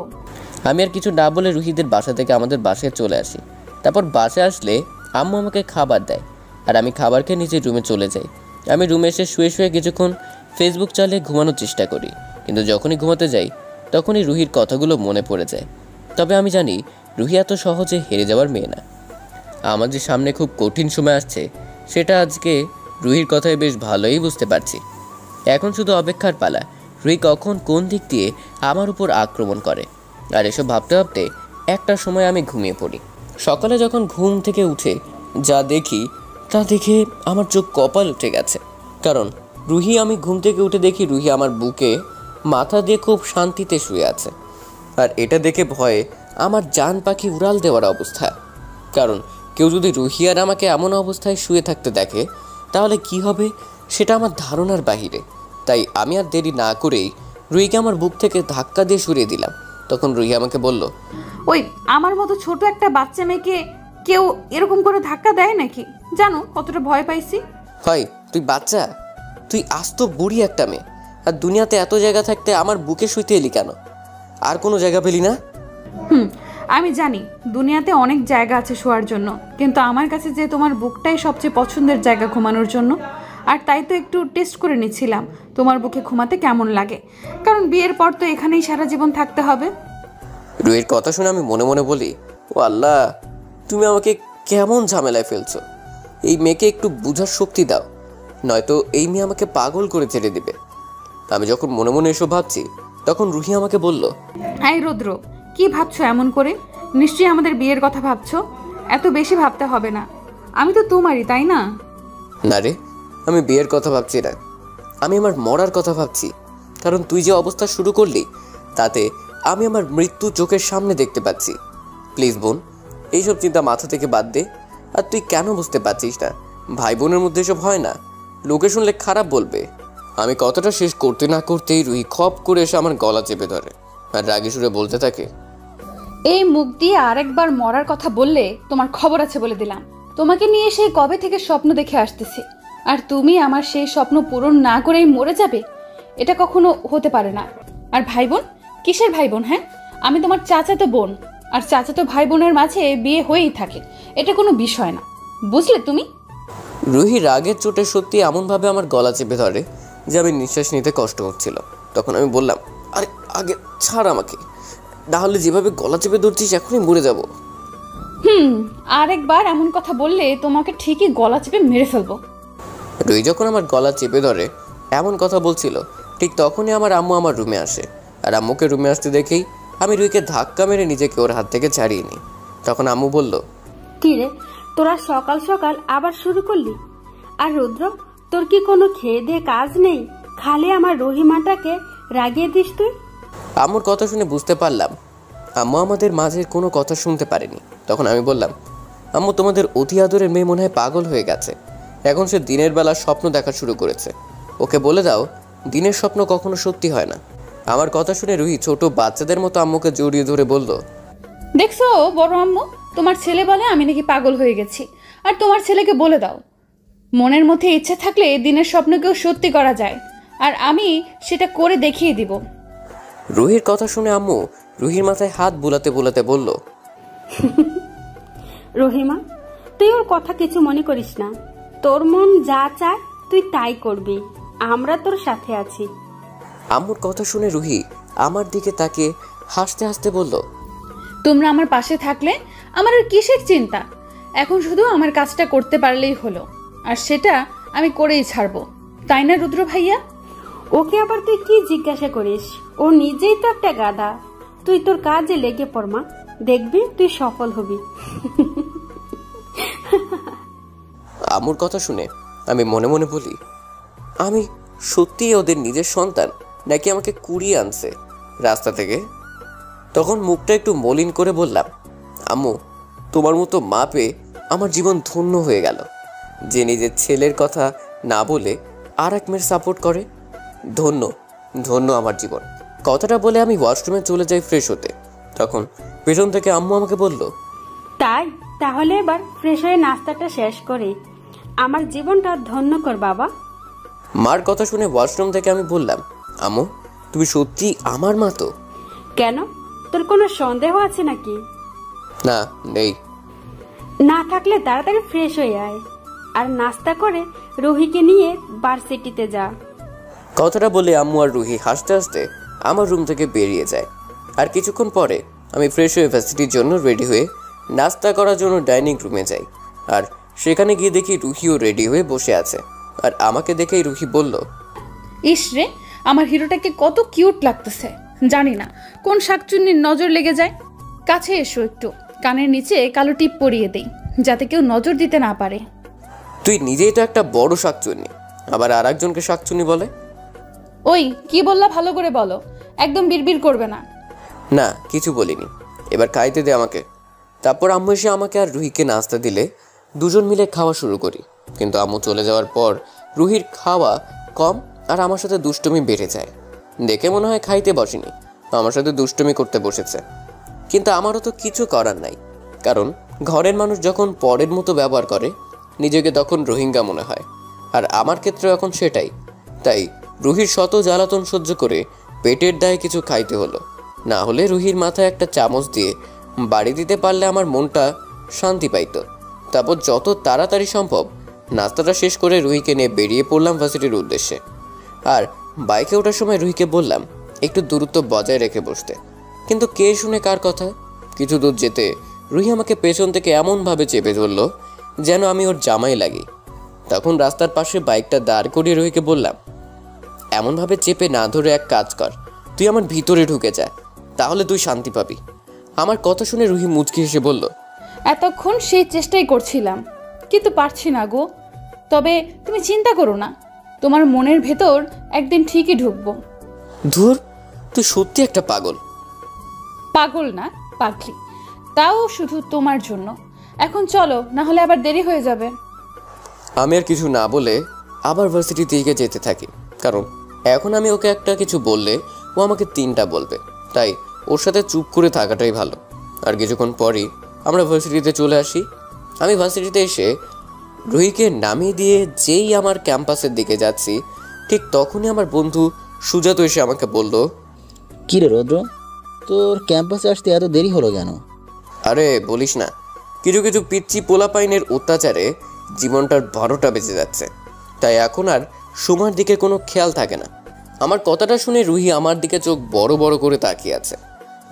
আমি আর কিছু না বলে রুহিদের বাসা থেকে আমাদের বাসায় চলে আসি। তারপর বাসায় আসলে আম্মু আমাকে খাবার দেয়, আর আমি খাবার খেয়ে নিজের রুমে চলে যাই। আমি রুমে এসে শুয়ে শুয়ে কিছুক্ষণ ফেসবুক চালিয়ে ঘুমানোর চেষ্টা করি, কিন্তু যখনই ঘুমাতে যাই তখনই রুহির কথাগুলো মনে পড়ে যায়। তবে আমি জানি রুহি এত সহজে হেরে যাওয়ার মেয়ে না। আমার যে সামনে খুব কঠিন সময় আসছে সেটা আজকে রুহির কথায় বেশ ভালোই বুঝতে পারছি। এখন শুধু অপেক্ষার পালা, রুহি কখন কোন দিক দিয়ে আমার উপর আক্রমণ করে। আর এসব ভাবতে ভাবতে একটা সময় আমি ঘুমিয়ে পড়ি। সকালে যখন ঘুম থেকে উঠে যা দেখি তা দেখে আমার চোখ কপাল উঠে গেছে, কারণ আমি ঘুম থেকে উঠে দেখি রুহি আমার বুকে মাথা দিয়ে খুব শান্তিতে শুয়ে আছে। আর এটা দেখে ভয়ে আমার জান পাখি উড়াল দেওয়ার অবস্থা, কারণ কেউ যদি রুহি আর আমাকে এমন অবস্থায় শুয়ে থাকতে দেখে তাহলে কি হবে সেটা আমার ধারণার বাহিরে। তাই আমি আর দেরি না করেই রুহিকে আমার বুক থেকে ধাক্কা দিয়ে সরিয়ে দিলাম। তখন রুহি আমাকে বলল, ওই আমার মতো ছোট একটা বাচ্চা মেয়েকে কেউ এরকম করে ধাক্কা দেয় নাকি? জানো কতটা ভয় পাইছি। হয় তুই বাচ্চা, তুই আস্ত বুড়ি একটা মেয়ে, আর দুনিয়াতে এত জায়গা থাকতে আমার বুকে শুইতে এলি কেন? আর কোনো জায়গা পেলি না? আমি জানি দুনিয়াতে অনেক জায়গা আছে শোয়ার জন্য, কিন্তু আমার কাছে যে তোমার বুকটাই সবচেয়ে পছন্দের জায়গা ঘুমানোর জন্য। আর তাই তো একটু টেস্ট করে নিচ্ছিলাম তোমার বুকে ঘুমাতে কেমন লাগে, কারণ বিয়ের পর তো এখানেই সারা জীবন থাকতে হবে। রুহির কথা শুনে আমি মনে মনে বলি, ও আল্লাহ, তুমি আমাকে কেমন ঝামেলায় ফেলছো। এই মেয়েকে একটু বুঝার শক্তি দাও, নয়তো এই মেয়ে আমাকে পাগল করে ছেড়ে দিবে। আমি যখন মনে মনে এসব ভাবছি তখন রুহি আমাকে বলল, এই রুদ্র, কি ভাবছো এমন করে? নিশ্চয়ই আমাদের বিয়ের কথা ভাবছো। এত বেশি ভাবতে হবে না, আমি তো তোমারই, তাই না? না রে, আমি বিয়ের কথা ভাবছি না, আমি আমার মরার কথা ভাবছি। কারণ তুই যে অবস্থা শুরু করলি তাতে আমি আমার মৃত্যু চোখের সামনে দেখতে পাচ্ছি। প্লিজ বোন, এইসব চিন্তা মাথা থেকে বাদ দে। আর তুই কেন বুঝতে পারছিস না? ভাই বোনের মধ্যে এসব হয় না, লোকে শুনলে খারাপ বলবে। আমি কথাটা শেষ করতে না করতেই রুহি খপ করে এসে আমার গলা চেপে ধরে। আর রাগী সুরে বলতে থাকে, এই মুখ দিয়ে আরেকবার মরার কথা বললে তোমার খবর আছে বলে দিলাম। তোমাকে নিয়ে সেই কবে থেকে স্বপ্ন দেখে আসতেছি, আর তুমি আমার সেই স্বপ্ন পূরণ না করেই মরে যাবে, এটা কখনো হতে পারে না। আর ভাই বোন, কিসের ভাই বোন? হ্যাঁ, আমি তোমার চাচাতো বোন, আর চাচাতো ভাই বোনের মাঝে বিয়ে হয়েই থাকে, এটা কোনো বিষয় না, বুঝলে তুমি? রুহি রাগের চোটে সত্যি এমনভাবে আমার গলা চেপে ধরে যে আমি নিঃশ্বাস নিতে কষ্ট হচ্ছিল। তখন আমি বললাম, আরে আগে ছাড় আমাকে, তাহলে যেভাবে গলা চেপে ধরছিস এখনই মরে যাব। আরেকবার এমন কথা বললে তোমাকে ঠিকই গলা চেপে মেরে ফেলবো। রুহি যখন আমার গলা চেপে ধরে এমন কথা বলছিল, ঠিক তখনই আমার আম্মু আমার রুমে আসে। আর আম্মুকে রুমে আসতে দেখেই আমি রুহিকে ধাক্কা মেরে নিজেকে ওর হাত থেকে ছাড়িয়ে নিই। তখন আম্মু বলল, কি রে, তোরা সকাল সকাল আবার শুরু করলি? আর রুদ্র, তোর কি কোনো খেয়ে দিয়ে কাজ নেই? খালি আমার রহিমাটাকে রাগিয়ে দিস তুই। আম্মুর কথা শুনে বুঝতে পারলাম আম্মু আমাদের মাঝের কোনো কথা শুনতে পারেনি। তখন আমি বললাম, আম্মু, তোমাদের অতি আদরের মেয়ে মনে হয় পাগল হয়ে গেছে, এখন সে দিনের বেলা স্বপ্ন দেখা শুরু করেছে। ওকে বলে দাও দিনের স্বপ্ন কখনো সত্যি হয় না। আমার কথা শুনে রুহি ছোট বাচ্চাদের মতো আম্মুকে জড়িয়ে ধরে বলল, দেখছো বড় আম্মু, তোমার ছেলে বলে আমি নাকি পাগল হয়ে গেছি, আর তোমার ছেলেকে বলে দাও মনের মধ্যে ইচ্ছে থাকলে দিনের স্বপ্নকেও সত্যি করা যায়, আর আমি সেটা করে দেখিয়ে দিব। রুহির কথা শুনে আম্মু রুহির মাথায় হাত বুলাতে বুলাতে বলল, রহিমা, তুই ওর কথা কিছু মনে করিস না, তোর মন যা চায় তুই তাই করবি, আমরা তোর সাথে আছি। আম্মুর কথা শুনে রুহি আমার দিকে তাকিয়ে হাসতে হাসতে বলল, তোমরা আমার পাশে থাকলে আমার আর কিসের চিন্তা, এখন শুধু আমার কাজটা করতে পারলেই হলো, আর সেটা আমি করেই ছাড়বো, তাই না রুদ্র ভাইয়া? ওকে আবার তুই কি জিজ্ঞাসা করিস? ও নিজেই তো একটা গাধা। তুই তোর কাজে লেগে পড় মা, দেখবি তুই সফল হবি। আম্মুর কথা শুনে আমি মনে মনে বলি, আমি সত্যিই ওদের নিজের সন্তান, নাকি আমাকে কুড়িয়ে আনছে রাস্তা থেকে? তখন মুখটা একটু মলিন করে বললাম, আম্মু, তোমার মতো মা পেয়ে আমার জীবন ধন্য হয়ে গেল, যে নিজের ছেলের কথা না বলে আর এক মেয়ের সাপোর্ট করে। ধন্য ধন্য আমার জীবন। কথাটা বলে আমি ওয়াশরুমে চলে যাই ফ্রেশ হতে। তখন পেছন থেকে আম্মু আমাকে বলল, তাই তাহলে এবার ফ্রেশ হয়ে নাস্তাটা শেষ করে আমার জীবনটা ধন্য কর বাবা। মার কথা শুনে ওয়াশরুম থেকে আমি বললাম, আম্মু, তুমি সত্যি আমার মা তো? কেন, তোর কোনো সন্দেহ আছে নাকি? না, নেই। না থাকলে তাড়াতাড়ি ফ্রেশ হয়ে আয়, আর নাস্তা করে রুহিকে নিয়ে ভার্সিটিতে যা। কথাটা বলে আম্মু আর রুহি হাসতে হাসতে আমার রুম থেকে বেরিয়ে যায়। আর কিছুক্ষণ পরে আমি ফ্রেশ হয়ে ভার্সিটির জন্য রেডি হয়ে নাস্তা করার জন্য ডাইনিং রুমে যাই। আর সেখানে গিয়ে দেখি রুহিও রেডি হয়ে বসে আছে। আর আমাকে দেখেই রুহি বলল, ইস রে, আমার হিরোটাকে কত কিউট লাগতেছে, জানি না কোন শাকচুন্নির নজর লেগে যায়। কাছে এসো, একটু কানের নিচে কালো টিপ পরিয়ে দেই, যাতে কেউ নজর দিতে না পারে। তুই নিজেই তো একটা বড় শাকচুন্নি, আবার আর একজনকে শাকচুন্নি বলে? ওই কি বললা ভালো করে বলো, একদম বিড়বিড় করবে না। না, কিছু বলিনি, এবার খাইতে দে আমাকে। তারপর আম্মু এসে আমাকে আর রুহিকে নাস্তা দিলে দুজন মিলে খাওয়া শুরু করি। কিন্তু আম্মু চলে যাওয়ার পর রুহির খাওয়া কম আর আমার সাথে দুষ্টুমি বেড়ে যায়। দেখে মনে হয় খাইতে বসেনি, আমার সাথে দুষ্টুমি করতে বসেছে। কিন্তু আমারও তো কিছু করার নাই, কারণ ঘরের মানুষ যখন পরের মতো ব্যবহার করে নিজেকে তখন রোহিঙ্গা মনে হয়। আর আমার ক্ষেত্রে এখন সেটাই। তাই রুহির শত জ্বালাতন সহ্য করে পেটের দায়ে কিছু খাইতে হলো, না হলে রুহির মাথায় একটা চামচ দিয়ে বাড়ি দিতে পারলে আমার মনটা শান্তি পাইত। তারপর যত তাড়াতাড়ি সম্ভব নাস্তাটা শেষ করে রুহিকে নিয়ে বেরিয়ে পড়লাম ভার্সিটির উদ্দেশ্যে। আর বাইকে ওঠার সময় রুহিকে বললাম একটু দূরত্ব বজায় রেখে বসতে, কিন্তু কে শুনে কার কথা। কিছু দূর যেতে রুহি আমাকে পেছন থেকে এমনভাবে চেপে ধরলো যেন আমি ওর জামাই লাগি। তখন রাস্তার পাশে বাইকটা দাঁড় করিয়ে রুহিকে বললাম, এমনভাবে চেপে না ধরে এক কাজ কর, তুই আমার ভিতরে ঢুকে যা, তাহলে তুই শান্তি পাবি। আমার কথা শুনে রুহি মুচকি হেসে বলল, এতক্ষণ সেই চেষ্টাই করছিলাম, কিন্তু পারছি না গো। তবে তুমি চিন্তা করো না, তোমার মনের ভেতর একদিন ঠিকই ঢুকবো। ধুর, তুই সত্যি একটা পাগল। পাগল না, পাগলি, তাও শুধু তোমার জন্য। এখন চলো, না হলে আবার দেরি হয়ে যাবে। আমি আর কিছু না বলে আবার ভার্সিটির দিকে যেতে থাকি, কারণ এখন আমি ওকে একটা কিছু বললে ও আমাকে 3টা বলবে। তাই ওর সাথে চুপ করে থাকাটাই ভালো। আর কিছুক্ষণ পরই আমরা ভার্সিটিতে চলে আসি। আমি ভার্সিটিতে এসে রুহিকে নামিয়ে দিয়ে যেই আমার ক্যাম্পাসের দিকে যাচ্ছি, ঠিক তখনই আমার বন্ধু সুজাত এসে আমাকে বলল, কী রে রৌদ্র, তোর ক্যাম্পাসে আসতে এত দেরি হলো কেন? আরে বলিস না, কিছু কিছু পিচ্চি পোলাপাইনের অত্যাচারে জীবনটার 12টা বেজে যাচ্ছে, তাই এখন আর সময়ের দিকে কোনো খেয়াল থাকে না। আমার কথাটা শুনে রুহি আমার দিকে চোখ বড় বড় করে তাকিয়ে আছে।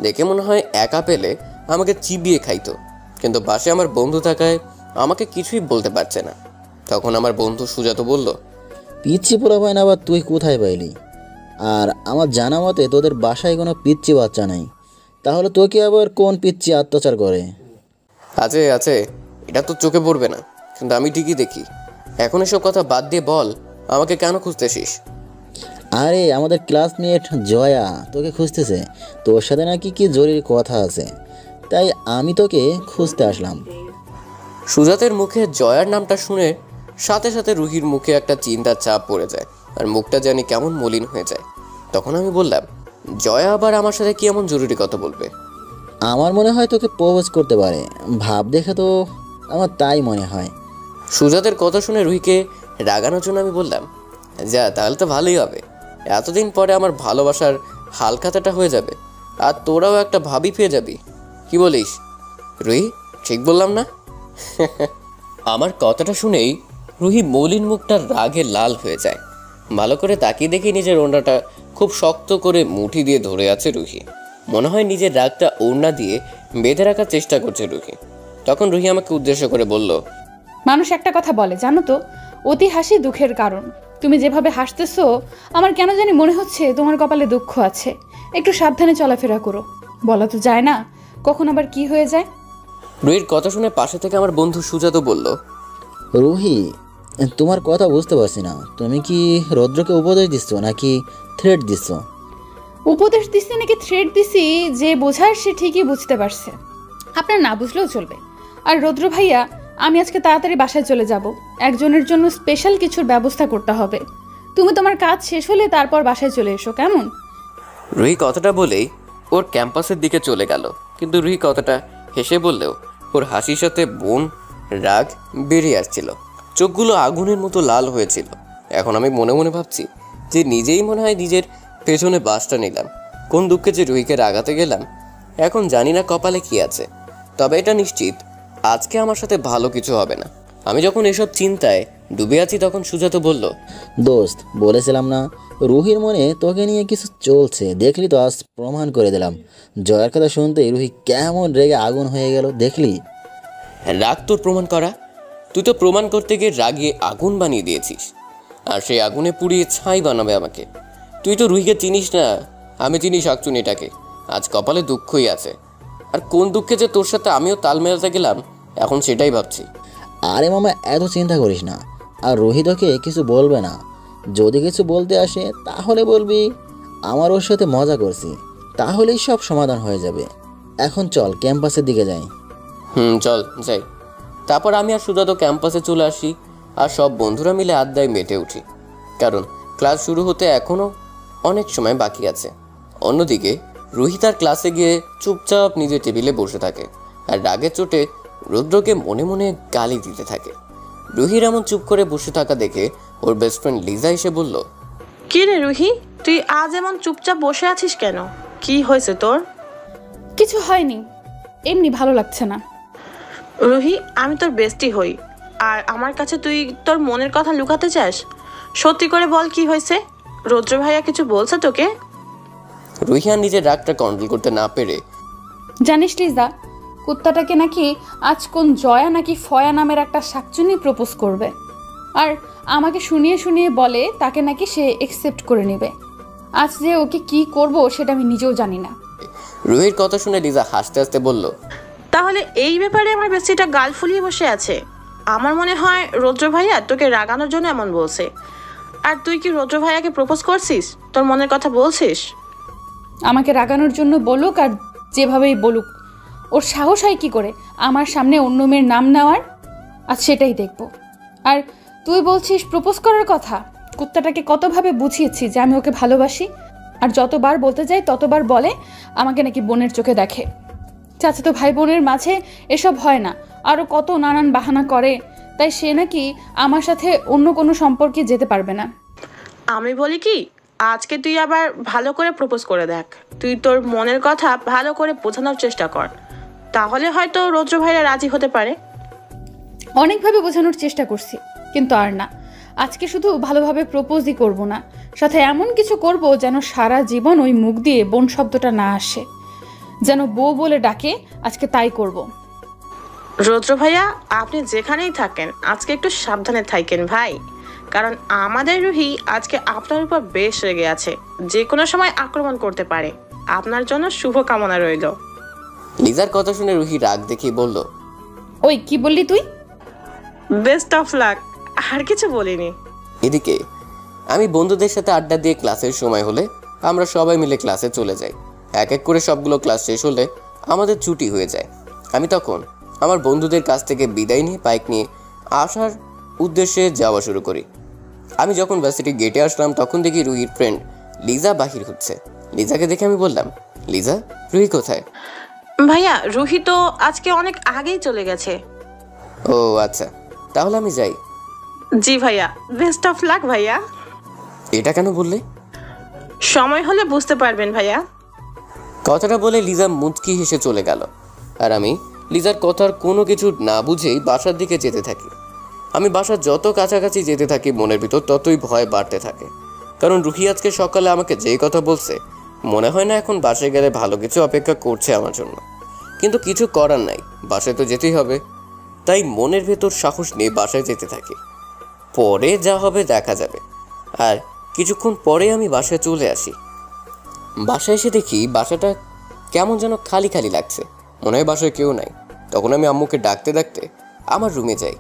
দেখে মনে হয় একা পেলে আমাকে চিবিয়ে খাইতো, কিন্তু পাশে আমার বন্ধু থাকায় আমাকে কিছুই বলতে পারছে না। তখন আমার বন্ধু সুজাত বলল, পিচ্ছি পোলাপাইন আবার তুই কোথায় পাইলি? আর আমার জানা মতে তোদের বাসায় কোনো পিচ্ছি বাচ্চা নাই, তাহলে তোকে আবার কোন পিচ্ছি অত্যাচার করে? আছে আছে, এটা তো চোখে পড়বে না, কিন্তু আমি ঠিকই দেখি। এখন এসব কথা বাদ দিয়ে বল, আমাকে কেন খুঁজতেছিস? আরে আমাদের ক্লাসমেট জয়া তোকে খুঁজতেছে, তোর সাথে নাকি কি জরুরি কথা আছে, তাই আমি তোকে খুঁজতে আসলাম। সুজাতের মুখে জয়ার নামটা শুনে সাথে সাথে রুহির মুখে একটা চিন্তার চাপ পড়ে যায়, আর মুখটা জানি কেমন মলিন হয়ে যায়। তখন আমি বললাম, জয়া আবার আমার সাথে কি এমন জরুরি কথা বলবে? আমার মনে হয় তোকে প্রপোজ করতে পারে, ভাব দেখে তো আমার তাই মনে হয়। সুজাতের কথা শুনে রুহিকে রাগানোর জন্য আমি বললাম, যা, তাহলে তো ভালোই হবে। এতদিন পরে আমার ভালোবাসার হালখাতাটা হয়ে যাবে, আর তোরাও একটা ভাবি পেয়ে যাবি। কি বলিস রুহি, ঠিক বললাম না? আমার কথাটা শুনেই রুহি মলিন মুখটা রাগে লাল হয়ে যায়। ভালো করে তাকিয়ে দেখি নিজের ওড়নাটা খুব শক্ত করে মুঠি দিয়ে ধরে আছে রুহি। মনে হয় নিজের রাগটা ওড়না দিয়ে বেঁধে রাখার চেষ্টা করছে রুহি। তখন রুহি আমাকে উদ্দেশ্য করে বলল, মানুষ একটা কথা বলে জানো তো, অতি হাসি দুঃখের কারণ। তুমি যেভাবে হাসতেছো আমার কেন জানি মনে হচ্ছে তোমার কপালে দুঃখ আছে। একটু সাবধানে চলাফেরা করো, বলা তো যায় না কখন আবার কি হয়ে যায়। রুহির কথা শুনে পাশে থেকে আমার বন্ধু সুজাত বলল, রুহি, তোমার কথা বুঝতে পারছি না, তুমি কি রৌদ্রকে উপদেশ দিচ্ছ নাকি থ্রেট দিচ্ছ? উপদেশ দিচ্ছি নাকি থ্রেট দিছি যে বোঝার সে ঠিকই বুঝতে পারছে, আপনার না বুঝলেও চলবে। আর রৌদ্র ভাইয়া, আমি আজকে তাড়াতাড়ি বাসায় চলে যাব, একজনের জন্য স্পেশাল কিছুর ব্যবস্থা করতে হবে। তুমি তোমার কাজ শেষ হলে তারপর বাসায় চলে এসো, কেমন? রুহি কথাটা বলেই ওর ক্যাম্পাসের দিকে চলে গেল, কিন্তু রুহি কথাটা হেসে বললেও ওর হাসির সাথে বোন রাগ বেরিয়ে আসছিল, চোখগুলো আগুনের মতো লাল হয়েছিল। এখন আমি মনে মনে ভাবছি যে নিজেই মনে হয় নিজের পেছনে বাসটা নিলাম। কোন দুঃখে যে রুহিকে রাগাতে গেলাম, এখন জানি না কপালে কি আছে, তবে এটা নিশ্চিত আজকে আমার সাথে ভালো কিছু হবে না। আমি যখন এসব চিন্তায় ডুবে আছি তখন সুজাত বলল, দোস্ত, বলেছিলাম না রুহির মনে তোকে নিয়ে কিছু চলছে, দেখলি তো আজ প্রমাণ করে দিলাম। জয়ার কথা শুনতে রুহি কেমন রেগে আগুন হয়ে গেল, দেখলি? রাগ তোর প্রমাণ করা? তুই তো প্রমাণ করতে গিয়ে রাগিয়ে আগুন বানিয়ে দিয়েছিস, আর সেই আগুনে পুড়িয়ে ছাই বানাবে আমাকে। তুই তো রুহিকে চিনিস না, আমি চিনি শাকচুনিটাকে। আজ কপালে দুঃখই আছে, আর কোন দুঃখে যে তোর সাথে আমিও তাল মেলাতে গেলাম এখন সেটাই ভাবছি। আরে মামা, এত চিন্তা করিস না, আর রুহি তোকে কিছু বলবে না। যদি কিছু বলতে আসে তাহলে বলবি আমার ওর সাথে মজা করছি, তাহলেই সব সমাধান হয়ে যাবে। এখন চল ক্যাম্পাসের দিকে যাই। চল যাই। তারপর আমি আর সুজাত ক্যাম্পাসে চলে আসি, আর সব বন্ধুরা মিলে আড্ডায় মেতে উঠি, কারণ ক্লাস শুরু হতে এখনও অনেক সময় বাকি আছে। অন্যদিকে রুহি তার ক্লাসে গিয়ে চুপচাপ নিজের টেবিলে বসে থাকে, আর রাগের চোটে রুদ্রকে মনে মনে গালি দিতে থাকে। রুহির এমন চুপ করে বসে থাকা দেখে ওর বেস্ট ফ্রেন্ড লিজা এসে বলল, কি রে রুহি, তুই আজ এমন চুপচাপ বসে আছিস কেন? কি হয়েছে তোর? কিছু হয়নি, এমনি ভালো লাগছে না। রুহি, আমি তোর বেস্টি হই, আর আমার কাছে তুই তোর মনের কথা লুকাতে চাস? সত্যি করে বল, কি হয়েছে? রৌদ্র ভাইয়া কিছু বলছে তোকে? রুহি আর নিজের রাগটা কন্ট্রোল করতে না পেরে, জানিস লিজা, কুত্তাটাকে নাকি আজ কোন জয়া নাকি ফয়া নামের একটা শাকচুনি প্রপোজ করবে, আর আমাকে শুনিয়ে শুনিয়ে বলে তাকে নাকি সে একসেপ্ট করে নেবে। আজ যে ওকে কি করব সেটা আমি নিজেও জানি না। রুহির কথা শুনে লিজা হাসতে হাসতে বলল, তাহলে এই ব্যাপারে আমার বেস্টিটা গাল ফুলিয়ে বসে আছে। আমার মনে হয় রৌদ্র ভাইয়া তোকে রাগানোর জন্য এমন বলছে। আর তুই কি রৌদ্র ভাইয়াকে প্রপোজ করছিস? তোর মনের কথা বলছিস? আমাকে রাগানোর জন্য বলুক আর যেভাবেই বলুক, ওর সাহস হয় কি করে আমার সামনে অন্য মেয়ের নাম নেওয়ার? আজ সেটাই দেখব। আর তুই বলছিস প্রপোজ করার কথা? কুত্তাটাকে কতভাবে বুঝিয়েছি যে আমি ওকে ভালোবাসি, আর যতবার বলতে যাই ততবার বলে আমাকে নাকি বোনের চোখে দেখে। চাচাতো ভাই বোনের মাঝে এসব হয় না, আরও কত নানান বাহানা করে, তাই সে নাকি আমার সাথে অন্য কোনো সম্পর্কে যেতে পারবে না। আমি বলি কি, আজকে তুই আবার ভালো করে প্রপোজ করে দেখ। তুই তোর মনের কথা ভালো করে বোঝানোর চেষ্টা কর, তাহলে হয়তো রৌদ্র ভাইয়া রাজি হতে পারে। অনেকভাবে বোঝানোর চেষ্টা করছি, কিন্তু আর না। আজকে শুধু ভালোভাবে প্রপোজই করব না, সাথে এমন কিছু করব যেন সারা জীবন ওই মুখ দিয়ে বোন শব্দটা না আসে, যেন বউ বলে ডাকে। আজকে তাই করব। রৌদ্র ভাইয়া, আপনি যেখানেই থাকেন আজকে একটু সাবধানে থাকেন ভাই, কারণ আমাদের রুহি আজকে আপনার উপর বেশ রেগে আছে, যে কোনো সময় আক্রমণ করতে পারে। আপনার জন্য শুভকামনা রইল। লিজার কথা শুনে রুহি রাগ দেখিয়ে বলল, ওই কি বললি তুই? বেস্ট অফ লাক, আর কিছু বলিনি। এদিকে আমি বন্ধুদের সাথে আড্ডা দিয়ে ক্লাসের সময় হলে আমরা সবাই মিলে ক্লাসে চলে যাই। এক এক করে সবগুলো ক্লাস শেষ হলে আমাদের ছুটি হয়ে যায়। আমি তখন আমার বন্ধুদের কাছ থেকে বিদায় নিয়ে বাইক নিয়ে আসার উদ্দেশ্যে যাওয়া শুরু করি। আমি যখন ভার্সিটি গেটে আসলাম তখন দেখি রুহির ফ্রেন্ড লিজা বাহির হচ্ছে। লিজাকে দেখে আমি বললাম, লিজা, রুহি কোথায়? ভাইয়া, রুহি তো আজকে অনেক আগেই চলে গেছে। ও আচ্ছা, তাহলে আমি যাই। জি ভাইয়া, বেস্ট অফ লাক ভাইয়া। এটা কেন বললে? সময় হলে বুঝতে পারবেন ভাইয়া। কথাটা বলে লিজা মুচকি হেসে চলে গেল, আর আমি লিজার কথার কোনো কিছু না বুঝেই বাসার দিকে যেতে থাকি। আমি বাসার যত কাছাকাছি যেতে থাকি মনের ভিতর ততই ভয় বাড়তে থাকে, কারণ রুহি আজকে সকালে আমাকে যেই কথা বলছে মনে হয় না এখন বাসায় গেলে ভালো কিছু অপেক্ষা করছে আমার জন্য। কিন্তু কিছু করার নাই, বাসায় তো যেতেই হবে। তাই মনের ভেতর সাহস নিয়ে বাসায় যেতে থাকি। পরে যা হবে দেখা যাবে। আর কিছুক্ষণ পরে আমি বাসায় চলে আসি। বাসায় এসে দেখি বাসাটা কেমন যেন খালি খালি লাগছে, মনে হয় বাসায় কেউ নাই। তখন আমি আম্মুকে ডাকতে ডাকতে আমার রুমে যাই,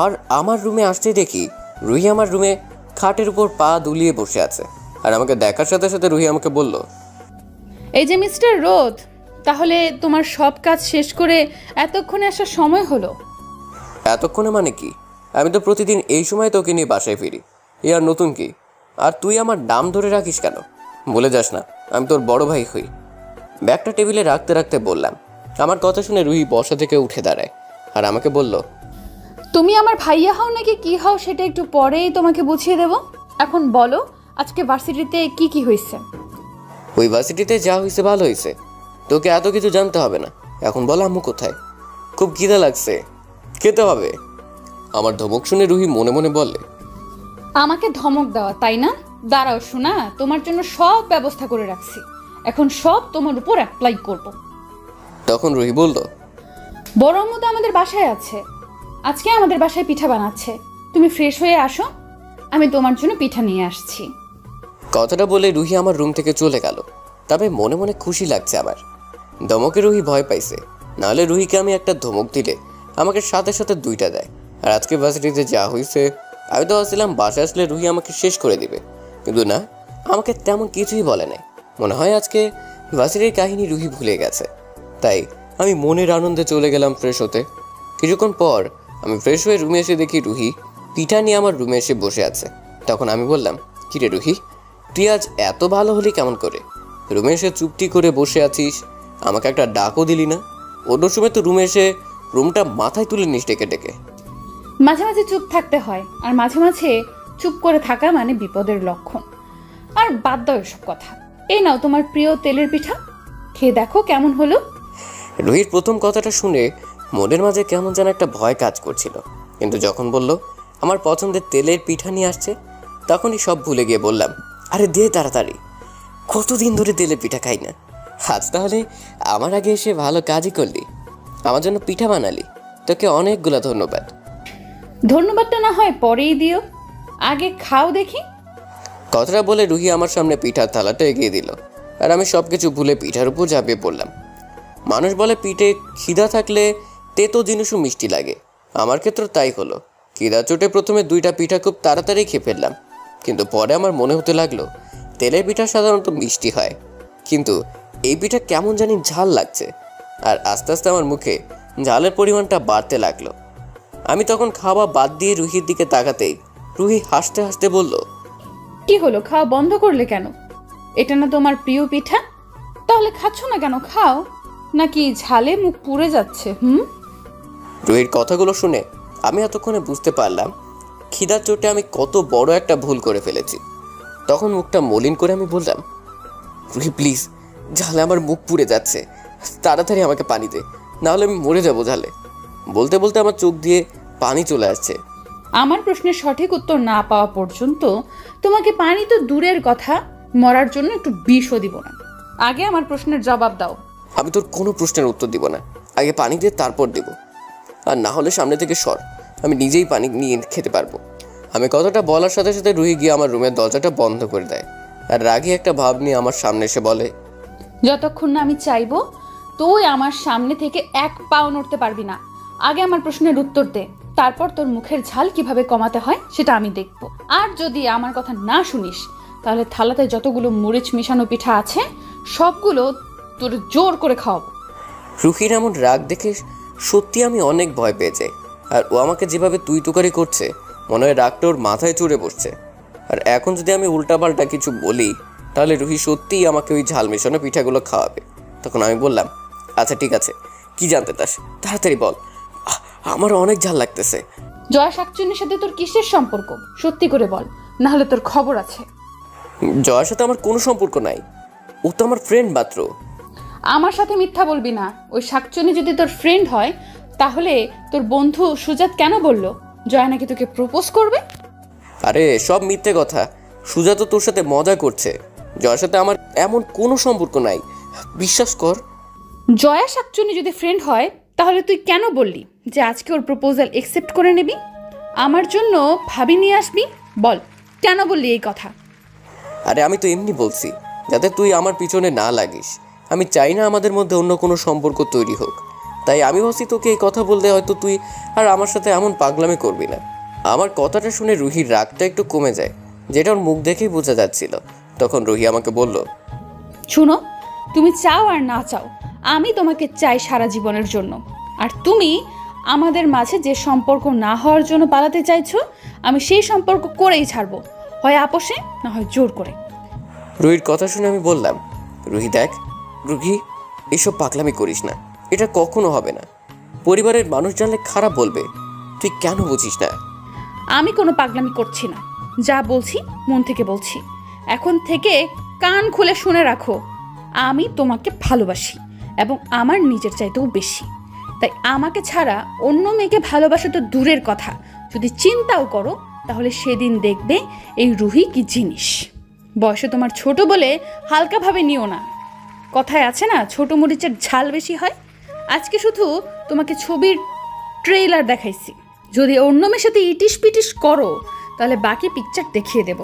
আর আমার রুমে আসতে দেখি রুহি আমার রুমে খাটের উপর পা দুলিয়ে বসে আছে। আর আমাকে দেখার সাথে সাথে রুহি আমাকে বলল, এই যে মিস্টার রোদ, তাহলে তোমার সব কাজ শেষ করে এতক্ষণে আসার সময় হলো? এতক্ষণে মানে কি? আমি তো প্রতিদিন এই সময় তোকে নিয়ে বাসায় ফিরি, এ আর নতুন কি? আর তুই আমার নাম ধরে রাখিস কেন? বলে যাস না আমি তোর বড় ভাই হই। ব্যাগটা টেবিলে রাখতে রাখতে বললাম। আমার কথা শুনে রুহি বসা থেকে উঠে দাঁড়ায় আর আমাকে বলল, তুমি আমার ভাইয়া হও নাকি কি হও সেটা একটু পরেই তোমাকে বুঝিয়ে দেব। এখন বলো, আজকে ভার্সিটিতে কি কি হয়েছে? ওই ভার্সিটিতে যা হয়েছে ভালো হয়েছে, তোকে এত কিছু জানতে হবে না। এখন বল আম্মু কোথায়? খুব খিদে লাগছে, খেতে হবে। আমার ধমক শুনে রুহি মনে মনে বলে, আমাকে ধমক দেওয়া তাই না? দাঁড়াও শোনা, তোমার জন্য সব ব্যবস্থা করে রাখছি, এখন সব তোমার উপর অ্যাপ্লাই করব। তখন রুহি বলল, বড় আম্মু তো আমাদের বাসায় আছে, আজকে আমাদের বাসায় পিঠা বানাচ্ছে, তুমি ফ্রেশ হয়ে আসো, আমি তোমার জন্য পিঠা নিয়ে আসছি। কথাটা বলে রুহি আমার রুম থেকে চলে গেল। তবে মনে মনে খুশি লাগছে আমার। ধমকে রুহি ভয় পাইছে, নাহলে রুহিকে আমি একটা ধমক দিলে আমাকে সাথে সাথে দুইটা দেয়। আর আজকে ভার্সিটিতে যা হয়েছে আমি তো ভাবছিলাম বাসায় আসলে রুহি আমাকে শেষ করে দিবে, কিন্তু না, আমাকে তেমন কিছুই বলে নাই। মনে হয় আজকে ভার্সিটির কাহিনী রুহি ভুলে গেছে। তাই আমি মনের আনন্দে চলে গেলাম ফ্রেশ হতে। কিছুক্ষণ পর আমি ফ্রেশ হয়ে রুমে এসে দেখি রুহি পিঠা নিয়ে আমার রুমে এসে বসে আছে। তখন আমি বললাম, কিরে রুহি, তুই আজ এত ভালো হলি কেমন করে? রুমে এসে চুপটি করে বসে আছিস, আমাকে একটা ডাকও দিলি না। অন্য সময় তো রুমে এসে রুমটা মাথায় তুলে নিস ডেকে ডেকে। মাঝে মাঝে চুপ থাকতে হয়, আর মাঝে মাঝে চুপ করে থাকা মানে বিপদের লক্ষণ। আর বাদ দাও এসব কথা, এই নাও তোমার প্রিয় তেলের পিঠা, খেয়ে দেখো কেমন হলো। রুহির প্রথম কথাটা শুনে মনের মাঝে কেমন যেন একটা ভয় কাজ করছিল, কিন্তু যখন বলল আমার পছন্দের তেলের পিঠা নিয়ে আসছে তখনই সব ভুলে গিয়ে বললাম, আরে দে তাড়াতাড়ি, কতদিন ধরে তেলের পিঠা খাই না। আজ তাহলে আমার আগে এসে ভালো কাজই করলি, আমার জন্য পিঠা বানালি, তোকে অনেকগুলো ধন্যবাদ। ধন্যবাদটা না হয় পরেই দিও, আগে খাও দেখি। কথাটা বলে রুহি আমার সামনে পিঠার থালাটা এগিয়ে দিল, আর আমি সব কিছু ভুলে পিঠার উপর ঝাঁপিয়ে পড়লাম। মানুষ বলে পিঠে খিদা থাকলে তেতো জিনিসও মিষ্টি লাগে, আমার ক্ষেত্রে তাই হলো। খিদা চোটে প্রথমে দুইটা পিঠা খুব তাড়াতাড়ি খেয়ে ফেললাম, কিন্তু পরে আমার মনে হতে লাগলো তেলের পিঠা সাধারণত মিষ্টি হয়, কিন্তু এই পিঠা কেমন জানি ঝাল লাগছে। আর আস্তে আস্তে আমার মুখে ঝালের পরিমাণটা বাড়তে লাগলো। আমি তখন খাওয়া বাদ দিয়ে রুহির দিকে তাকাতেই রুহি হাসতে হাসতে বলল, কি হলো, খাওয়া বন্ধ করলে কেন? এটা না তোমার প্রিয় পিঠা? তাহলে খাচ্ছ না কেন? খাও। নাকি ঝালে মুখ পুড়ে যাচ্ছে? রুহির কথাগুলো শুনে আমি এতক্ষণে বুঝতে পারলাম খিদার চোটে আমি কত বড় একটা ভুল করে ফেলেছি। তখন মুখটা মলিন করে আমি বললাম, রুহি প্লিজ, ঝালে আমার মুখ পুড়ে যাচ্ছে, তাড়াতাড়ি আমাকে পানি দে, নাহলে আমি মরে যাবো ঝালে। বলতে বলতে আমার চোখ দিয়ে পানি চলে আসছে। আমার প্রশ্নের সঠিক উত্তর না পাওয়া পর্যন্ত তোমাকে পানি তো দূরের কথা, মরার জন্য একটু বিষও দিব না। আগে আমার প্রশ্নের জবাব দাও। আমি তোর কোনো প্রশ্নের উত্তর দিব না, আগে পানি দিয়ে তারপর দেব, আর না হলে সামনে থেকে সর, আমি নিজেই পানি নিয়ে খেতে পারবো। আমি কথাটা বলার সাথে সাথে রুহি গিয়ে আমার রুমের দরজাটা বন্ধ করে দেয়, আর রাগী একটা ভাব নিয়ে আমার সামনে এসে বলে, যতক্ষণ না আমি চাইবো তুই আমার সামনে থেকে এক পাও নড়তে পারবি না। আগে আমার প্রশ্নের উত্তর দে, তারপর তোর মুখের ঝাল কিভাবে কমাতে হয় সেটা আমি দেখব। আর যদি আমার কথা না শুনিস তাহলে থালাতে যতগুলো মরিচ মিশানো পিঠা আছে সবগুলো তোর জোর করে খাওয়াবো। রুহির এমন রাগ দেখে সত্যি আমি অনেক ভয় পেয়ে যাই। আর ও আমাকে যেভাবে তুই তুকারি করছে, মনে হয় রাগটা ওর মাথায় চড়ে বসছে। আর এখন যদি আমি উল্টাপাল্টা কিছু বলি তাহলে রুহি সত্যিই আমাকে ওই ঝাল মেশানো পিঠাগুলো খাওয়াবে। তখন আমি বললাম, আচ্ছা ঠিক আছে, কি জানতে চাস তাড়াতাড়ি বল, আমার অনেক ঝাল লাগতেছে। জয়া শাকচুন্নির সাথে তোর কিসের সম্পর্ক? সত্যি করে বল, না হলে তোর খবর আছে। জয়ার সাথে আমার কোনো সম্পর্ক নাই, ও তো আমার ফ্রেন্ড মাত্র। আমার সাথে মিথ্যা বলবি না। ওই শাকচুন্নি যদি তোর ফ্রেন্ড হয় তাহলে তোর বন্ধু সুজাত কেন বলল জয়া নাকি তোকে প্রপোজ করবে? আরে সব মিথ্যে কথা, সুজাত তোর সাথে মজা করছে, জয়ার সাথে আমার এমন কোনো সম্পর্ক নাই, বিশ্বাস কর। জয়া শাকচুন্নি যদি ফ্রেন্ড হয় তাহলে তুই কেন বললি যে আজকে ওর প্রপোজাল একসেপ্ট করে নিবি, আমার জন্য ভাবি নিয়ে আসবি? বল কেন বললি এই কথা? আরে আমি তো এমনি বলছি যাতে তুই আমার পিছনে না লাগিস। আমি চাই না আমাদের মধ্যে অন্য কোনো সম্পর্ক তৈরি হোক, তাই আমি ভাবছি তোকে এই কথা বললে হয়তো তুই আর আমার সাথে এমন পাগলামি করবি না। আমার কথাটা শুনে রুহির রাগটা একটু কমে যায়, যেটা ওর মুখ দেখেই বোঝা যাচ্ছিল। তখন রুহি আমাকে বলল, শুনো, তুমি চাও আর না চাও আমি তোমাকে চাই সারা জীবনের জন্য। আর তুমি আমাদের মাঝে যে সম্পর্ক না হওয়ার জন্য পালাতে চাইছো, আমি সেই সম্পর্ক করেই ছাড়বো, হয় আপোষে না হয় জোর করে। রুহির কথা শুনে আমি বললাম, রুহি দেখ, রুহি এসব পাগলামি করিস না, এটা কখনো হবে না, পরিবারের মানুষ জানলে খারাপ বলবে, তুই কেন বুঝিস না? আমি কোনো পাগলামি করছি না, যা বলছি মন থেকে বলছি। এখন থেকে কান খুলে শুনে রাখো, আমি তোমাকে ভালোবাসি এবং আমার নিজের চাইতেও বেশি। তাই আমাকে ছাড়া অন্য মেয়েকে ভালোবাসা তো দূরের কথা, যদি চিন্তাও করো তাহলে সেদিন দেখবে এই রুহি কি জিনিস। বয়সে তোমার ছোট বলে হালকাভাবে নিও না। কথায় আছে না, ছোট মরিচের ঝাল বেশি হয়। আজকে শুধু তোমাকে ছবির ট্রেইলার দেখাইছি, যদি অন্য মেয়ের সাথে ইটিস পিটিস করো তাহলে বাকি পিকচার দেখিয়ে দেব।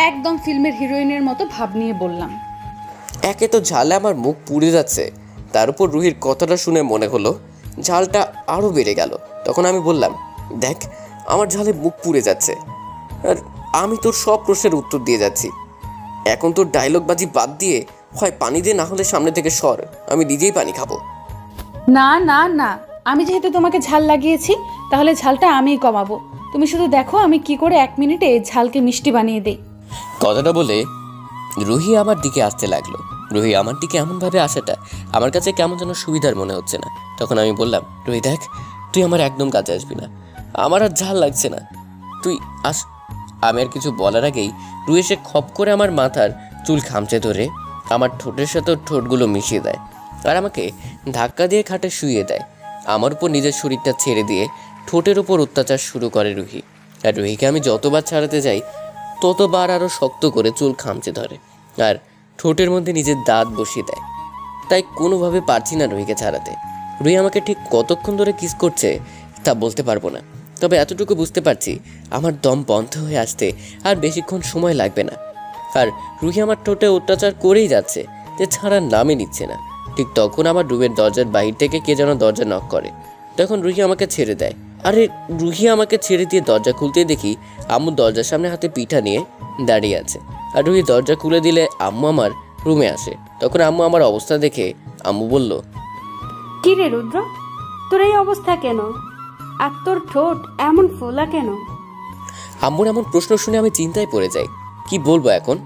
একদম ফিল্মের হিরোইনের মতো ভাব নিয়ে বললাম। একে তো ঝালে আমার মুখ পুড়ে যাচ্ছে, তার উপর রুহির কথাটা শুনে মনে হলো ঝালটা আরও বেড়ে গেল। তখন আমি বললাম, দেখ আমার ঝালে মুখ পুড়ে যাচ্ছে, আর আমি তোর সব প্রশ্নের উত্তর দিয়ে যাচ্ছি। এখন তোর ডায়লগবাজি বাদ দিয়ে হয় পানি দে, না হলে সামনে থেকে সর, আমি নিজেই পানি খাবো। না না না, আমি যেহেতু তোমাকে ঝাল লাগিয়েছি তাহলে ঝালটা আমিই কমাবো। তুমি শুধু দেখো আমি কি করে 1 মিনিটে ঝালকে মিষ্টি বানিয়ে দেই। কথাটা বলে রুহি আমার দিকে আসতে লাগলো। রুহি আমার দিকে এমনভাবে আসাটা আমার কাছে কেমন যেন সুবিধার মনে হচ্ছে না। তখন আমি বললাম, রুহি দেখ, তুই আমার একদম কাছে আসবি না, আমার আর ঝাল লাগছে না, তুই আস। আমি আর কিছু বলার আগেই রুহি এসে খপ করে আমার মাথার চুল খামচে ধরে আমার ঠোঁটের সাথে ঠোঁটগুলো মিশিয়ে দেয়, আর আমাকে ধাক্কা দিয়ে খাটে শুইয়ে দেয়। আমার উপর নিজের শরীরটা ছেড়ে দিয়ে ঠোঁটের উপর অত্যাচার শুরু করে রুহি। আর রুহিকে আমি যতবার ছাড়াতে যাই ততবার আরও শক্ত করে চুল খামচে ধরে আর ঠোঁটের মধ্যে নিজের দাঁত বসিয়ে দেয়। তাই কোনোভাবে পারছি না রুহিকে ছাড়াতে। রুহি আমাকে ঠিক কতক্ষণ ধরে কিস করছে তা বলতে পারবো না, তবে এতটুকু বুঝতে পারছি আমার দম বন্ধ হয়ে আসতে আর বেশিক্ষণ সময় লাগবে না। আর রুহি আমার ঠোঁটে অত্যাচার করেই যাচ্ছে, যে ছাড়ার নামই নিচ্ছে না। ঠিক তখন আমার রুমের দরজার বাহির থেকে কে যেন দরজা নক করে। তখন রুহি আমাকে ছেড়ে দেয়। আরে রুহি আমাকে ছেড়ে দিয়ে দরজা খুলতেই দেখি আম্মু দরজার সামনে হাতে পিঠা নিয়ে দাঁড়িয়ে আছে। আর রুহি দরজা খুলে দিলে আম্মু আমার রুমে আসে। তখন আম্মু আমার অবস্থা দেখে আম্মু বলল, কি রে রুদ্র, তোর এই অবস্থা কেন? আর তোর ঠোঁট এমন ফোলা কেন? আম্মুর এমন প্রশ্ন শুনে আমি চিন্তায় পড়ে যাই, কি বলবো এখন।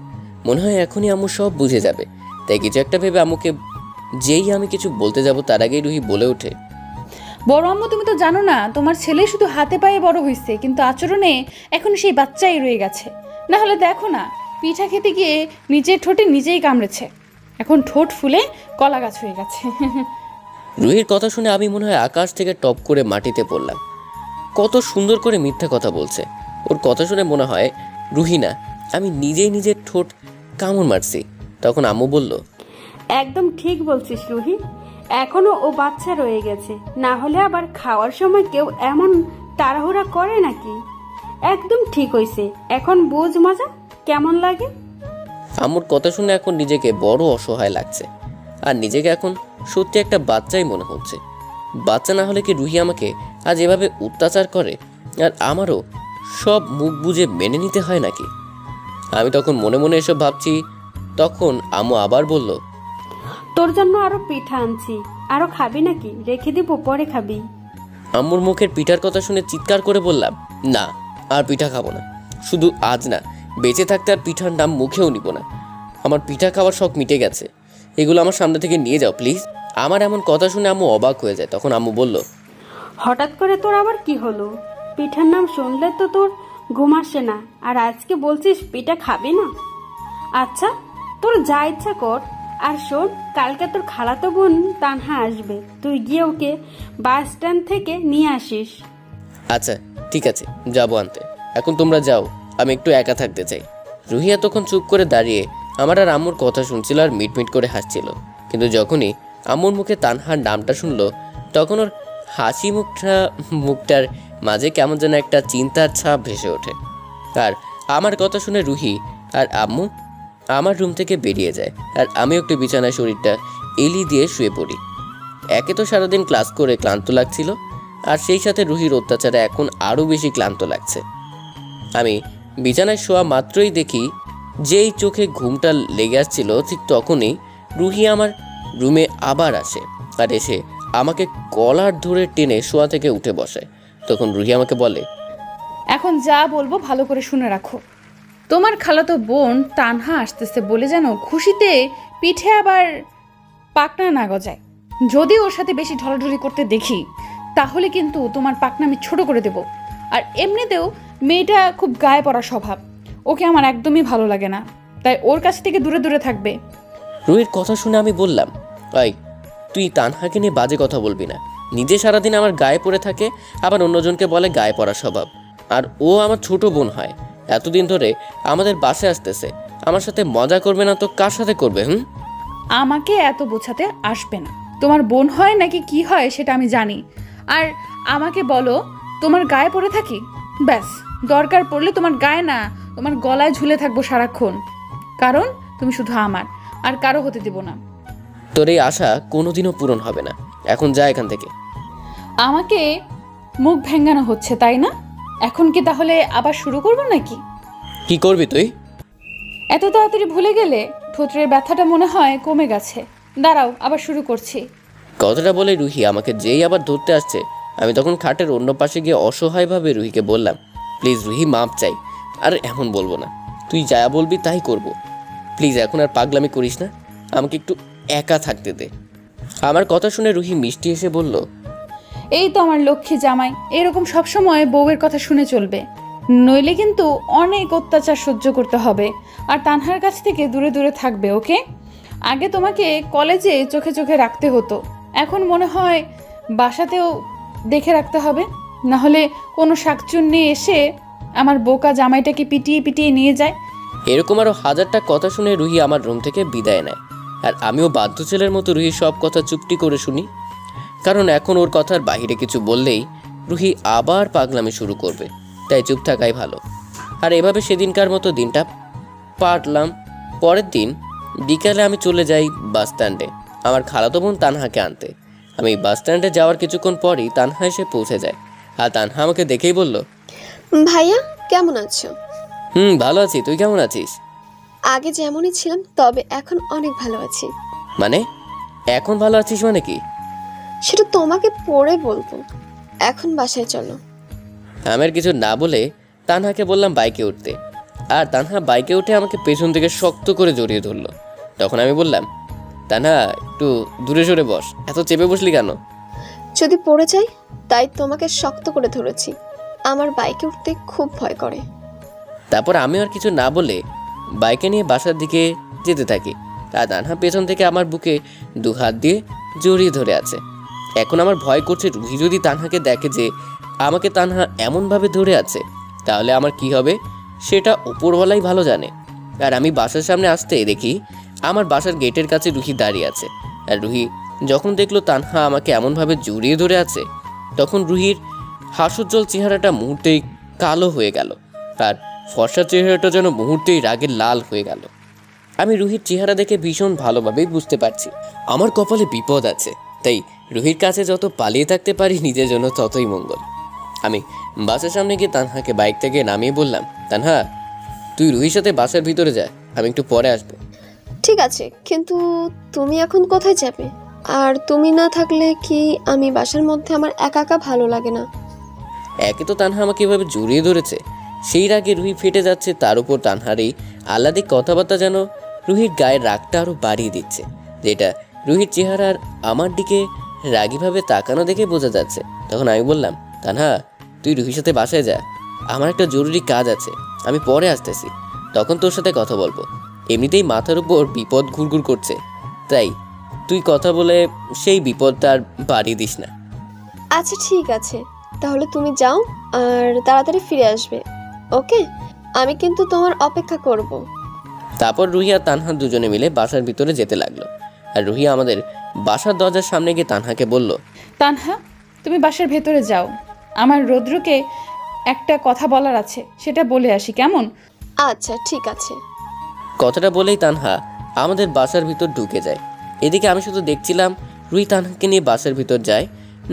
মনে হয় এখনই আম্মু সব বুঝে যাবে। তাই কিছু একটা ভেবে আম্মুকে যেই আমি কিছু বলতে যাব তার আগেই রুহি বলে ওঠে, বড় আম্মু, তুমি তো জানো না তোমার ছেলে শুধু হাতে পায়ে বড় হয়েছে, কিন্তু আচরণে এখন সেই বাচ্চাই রয়ে গেছে। না হলে দেখো না, পিঠা খেতে গিয়ে নিজের ঠোঁটে নিজেই কামড়েছে, এখন ঠোঁট ফুলে কলা গাছ হয়ে গেছে। রুহির কথা শুনে আমি মনে হয় আকাশ থেকে টপ করে মাটিতে পড়লাম। কত সুন্দর করে মিথ্যা কথা বলছে। ওর কথা শুনে মনে হয় রুহি না, আমি নিজেই নিজের ঠোঁট কামড় মারছি। তখন আম্মু বলল, একদম ঠিক বলছিস রুহি, এখনো ও বাচ্চা রয়ে গেছে, না হলে আবার খাওয়ার সময় কেউ এমন তাড়াহুড়া করে নাকি? একদম ঠিক হইছে, এখন বুঝ মজা কেমন লাগে। আম্মুর কথা শুনে এখন নিজেকে বড় অসহায় লাগছে, আর নিজেকে এখন সত্যি একটা বাচ্চাই মনে হচ্ছে। বাচ্চা না হলে কি রুহি আমাকে আজ এভাবে অত্যাচার করে, আর আমারও সব মুখ বুঝে মেনে নিতে হয় নাকি? আমি তখন মনে মনে এসব ভাবছি। তখন আম্মু আবার বলল, তোর জন্য আরো পিঠা আনছি, আরো খাবি নাকি? রেখে দিব, পরে খাবি। আম্মুর মুখের পিঠার কথা শুনে চিৎকার করে বললাম, না, আর পিঠা খাবো না। শুধু আজ না, বেঁচে থাকতে আর পিঠার নাম মুখেও নিব না। আমার পিঠা খাওয়ার শখ মিটে গেছে, এগুলো আমার সামনে থেকে নিয়ে যাও প্লিজ। আমার এমন কথা শুনে আম্মু অবাক হয়ে যায়। তখন আম্মু বলল, হঠাৎ করে তোর আবার কি হলো? পিঠার নাম শুনলে তো তোর ঘুম আসে না, আর আজকে বলছিস পিঠা খাবি না? আচ্ছা, তোর যা ইচ্ছা কর। আর শোন, কালকে তোর খালাতো বোন তানহা আসবে, তুই গিয়ে ওকে বাস স্ট্যান্ড থেকে নিয়ে আসিস। আচ্ছা ঠিক আছে, যাবো আনতে। এখন তোমরা যাও, আমি একটু একা থাকতে চাই। রুহি এতক্ষণ চুপ করে দাঁড়িয়ে আমার আর আম্মুর কথা শুনছিল আর মিটমিট করে হাসছিল। কিন্তু যখনই আম্মুর মুখে তানহার নামটা শুনলো, তখন ওর হাসি মুখটার মাঝে কেমন যেন একটা চিন্তার ছাপ ভেসে ওঠে। আর আমার কথা শুনে রুহি আর আম্মু আমার রুম থেকে বেরিয়ে যায়, আর আমি একটু বিছানায় শরীরটা এলি দিয়ে শুয়ে পড়ি। একে তো সারাদিন ক্লাস করে ক্লান্ত লাগছিল, আর সেই সাথে রুহির অত্যাচারে এখন আরও বেশি ক্লান্ত লাগছে। আমি বিছানায় শোয়া মাত্রই দেখি, যেই চোখে ঘুমটা লেগে আসছিল ঠিক তখনই রুহি আমার রুমে আবার আসে, আর এসে আমাকে কলার ধরে টেনে শোয়া থেকে উঠে বসে। তখন রুহি আমাকে বলে, এখন যা বলবো ভালো করে শুনে রাখো। তোমার খালাতো বোন তানহা আসতেছে বলে যেন খুশিতে পিঠে আবার পাকনা না গজায়। যদি ওর সাথে বেশি ঢলাঢলি করতে দেখি, তাহলে কিন্তু তোমার পাকনা আমি ছোট করে দেব। আর এমনিতেও মেয়েটা খুব গায়ে পড়া স্বভাব, ওকে আমার একদমই ভালো লাগে না, তাই ওর কাছ থেকে দূরে দূরে থাকবে। রুহির কথা শুনে আমি বললাম, এই তুই তানহাকে নিয়ে বাজে কথা বলবি না। নিজে সারাদিন আমার গায়ে পড়ে থাকে, আবার অন্যজনকে বলে গায়ে পড়া স্বভাব। আর ও আমার ছোট বোন হয়, এতদিন ধরে আমাদের বাসায় আসতেছে। আমার সাথে মজা করবে না তো কার সাথে করবে? আমাকে এত বোঝাতে আসবে না। তোমার বোন হয় নাকি কি হয় সেটা আমি জানি। আর আমাকে বলো তোমার গায়ে পড়ে থাকি, ব্যাস, দরকার পড়লে তোমার গায়ে না, তোমার গলায় ঝুলে থাকবো সারাক্ষণ। কারণ তুমি শুধু আমার, আর কারো হতে দেব না। তোর এই আশা কোনোদিনও পূরণ হবে না। এখন যা এখান থেকে। আমাকে মুখ ভেঙ্গানো হচ্ছে তাই না? এখন কি তাহলে আবার শুরু করবো নাকি? কি করবি তুই? এত তাড়াতাড়ি ভুলে গেলে? ঠোঁটের ব্যথাটা মনে হয় কমে গেছে। দাঁড়াও, আবার শুরু করছি। কথাটা বলে রুহি আমাকে যেই আবার ধরতে আসছে, আমি তখন খাটের অন্য পাশে গিয়ে অসহায়ভাবে রুহিকে বললাম, প্লিজ রুহি, মাপ চাই। আর এমন বলবো না, তুই যা বলবি তাই করব। প্লিজ এখন আর পাগলামি করিস না, আমাকে একটু একা থাকতে দে। আমার কথা শুনে রুহি মিষ্টি এসে বলল, এই তো আমার লক্ষ্মী জামাই, এরকম সবসময় বউয়ের কথা শুনে চলবে, নইলে কিন্তু অনেক অত্যাচার সহ্য করতে হবে। আর তানহার কাছ থেকে দূরে দূরে থাকবে, ওকে? আগে তোমাকে কলেজে চোখে চোখে রাখতে হতো, এখন মনে হয় বাসাতেও দেখে রাখতে হবে, না হলে কোনো শাকচুন্নি এসে আমার বোকা জামাইটাকে পিটিয়ে পিটিয়ে নিয়ে যায়। এরকম আরও হাজারটা কথা শুনে রুহি আমার রুম থেকে বিদায় নেয়। আর আমিও বাধ্য ছেলের মতো রুহির সব কথা চুপটি করে শুনি, কারণ এখন ওর কথার বাহিরে কিছু বললেই রুহি আবার পাগলামি শুরু করবে, তাই চুপ থাকাই ভালো। আর এভাবে সেদিনকার মতো দিনটা পারলাম। পরের দিন বিকালে আমি চলে যাই বাস স্ট্যান্ডে আমার খালাতো বোন তানহাকে আনতে। আমি বাস স্ট্যান্ডে যাওয়ার কিছুক্ষণ পরই তানহা এসে পৌঁছে যায়, আর তানহা আমাকে দেখেই বলল, ভাইয়া কেমন আছো? ভালো আছি, তুই কেমন আছিস? আগে যেমনই ছিলাম, তবে এখন অনেক ভালো আছি। মানে এখন ভালো আছিস মানে কি? সেটা তোমাকে পরে বলবো, এখন বাসায় চলো। আমি আর কিছু না বলে তানহাকে বললাম বাইকে উঠতে। আর তানহা বাইকে উঠে আমাকে পেছন থেকে শক্ত করে জড়িয়ে ধরলো। তখন আমি বললাম, তানহা একটু দূরে সরে বস, এত চেপে বসলি কেন? যদি পড়ে যাই তাই তোমাকে শক্ত করে ধরেছি। আমার বাইকে উঠতে খুব ভয় করে। তারপর আমি আর কিছু না বলে বাইকে নিয়ে বাসার দিকে যেতে থাকি। আর তানহা পেছন থেকে আমার বুকে 2 হাত দিয়ে জড়িয়ে ধরে আছে। এখন আমার ভয় করছে রুহি যদি তানহাকে দেখে যে আমাকে তানহা এমনভাবে ধরে আছে, তাহলে আমার কি হবে সেটা উপরওয়ালাই ভালো জানে। আর আমি বাসার সামনে আসতে দেখি আমার বাসার গেটের কাছে রুহি দাঁড়িয়ে আছে। আর রুহি যখন দেখলো তানহা আমাকে এমনভাবে জড়িয়ে ধরে আছে, তখন রুহির হাস্যোজ্জ্বল চেহারাটা মুহূর্তেই কালো হয়ে গেল, আর ফর্সা চেহারাটা যেন মুহূর্তেই রাগে লাল হয়ে গেল। আমি রুহির চেহারা দেখে ভীষণ ভালোভাবেই বুঝতে পারছি আমার কপালে বিপদ আছে। তাই রুহির কাছে যত পালিয়ে থাকতে পারি নিজের জন্য ততই মঙ্গল। আমি বাসার সামনে গিয়ে তানহাকে বাইক থেকে নামিয়ে বললাম, তানহা তুই রুহির সাথে বাসার ভিতরে যা, আমি একটু পরে আসবো। ঠিক আছে, কিন্তু তুমি এখন কোথায় যাবে? আর তুমি না থাকলে কি আমি বাসার মধ্যে আমার একা একা ভালো লাগে না। একে তো তানহা আমাকে এভাবে জড়িয়ে ধরেছে, সেই রাগে রুহি ফেটে যাচ্ছে, তার উপর তানহার এই আহ্লাদিক কথাবার্তা যেন রুহির গায়ের রাগটা আরও বাড়িয়ে দিচ্ছে, যেটা রুহির চেহারার আমার দিকে রাগীভাবে তাকানো দেখে বোঝা যাচ্ছে। তখন আমি বললাম, তানহা তুই রুহির সাথে বাসায় যা, আমার একটা জরুরি কাজ আছে, আমি পরে আসতেছি, তখন তোর সাথে কথা বলবো। এমনিতেই মাথার উপর বিপদ ঘুরঘুর করছে, তাই তুই কথা বলে সেই বিপদটা আর বাড়িয়ে দিস না। আচ্ছা ঠিক আছে, তাহলে তুমি যাও আর তাড়াতাড়ি ফিরে আসবে, ওকে? আমি কিন্তু তোমার অপেক্ষা করব। তারপর রুহি আর তানহা দুজনে মিলে বাসার ভিতরে যেতে লাগলো। আর রুহি আমাদের বাসার দরজার সামনে গিয়ে তানহাকে বলল, তানহা তুমি বাসার ভেতরে যাও, আমার রৌদ্রকে একটা কথা বলার আছে, সেটা বলে আসি, কেমন? আচ্ছা ঠিক আছে। কথাটা বলেই তানহা আমাদের বাসার ভিতর ঢুকে যায়। এদিকে আমি শুধু দেখছিলাম রুহি তানহাকে নিয়ে বাসার ভিতর যায়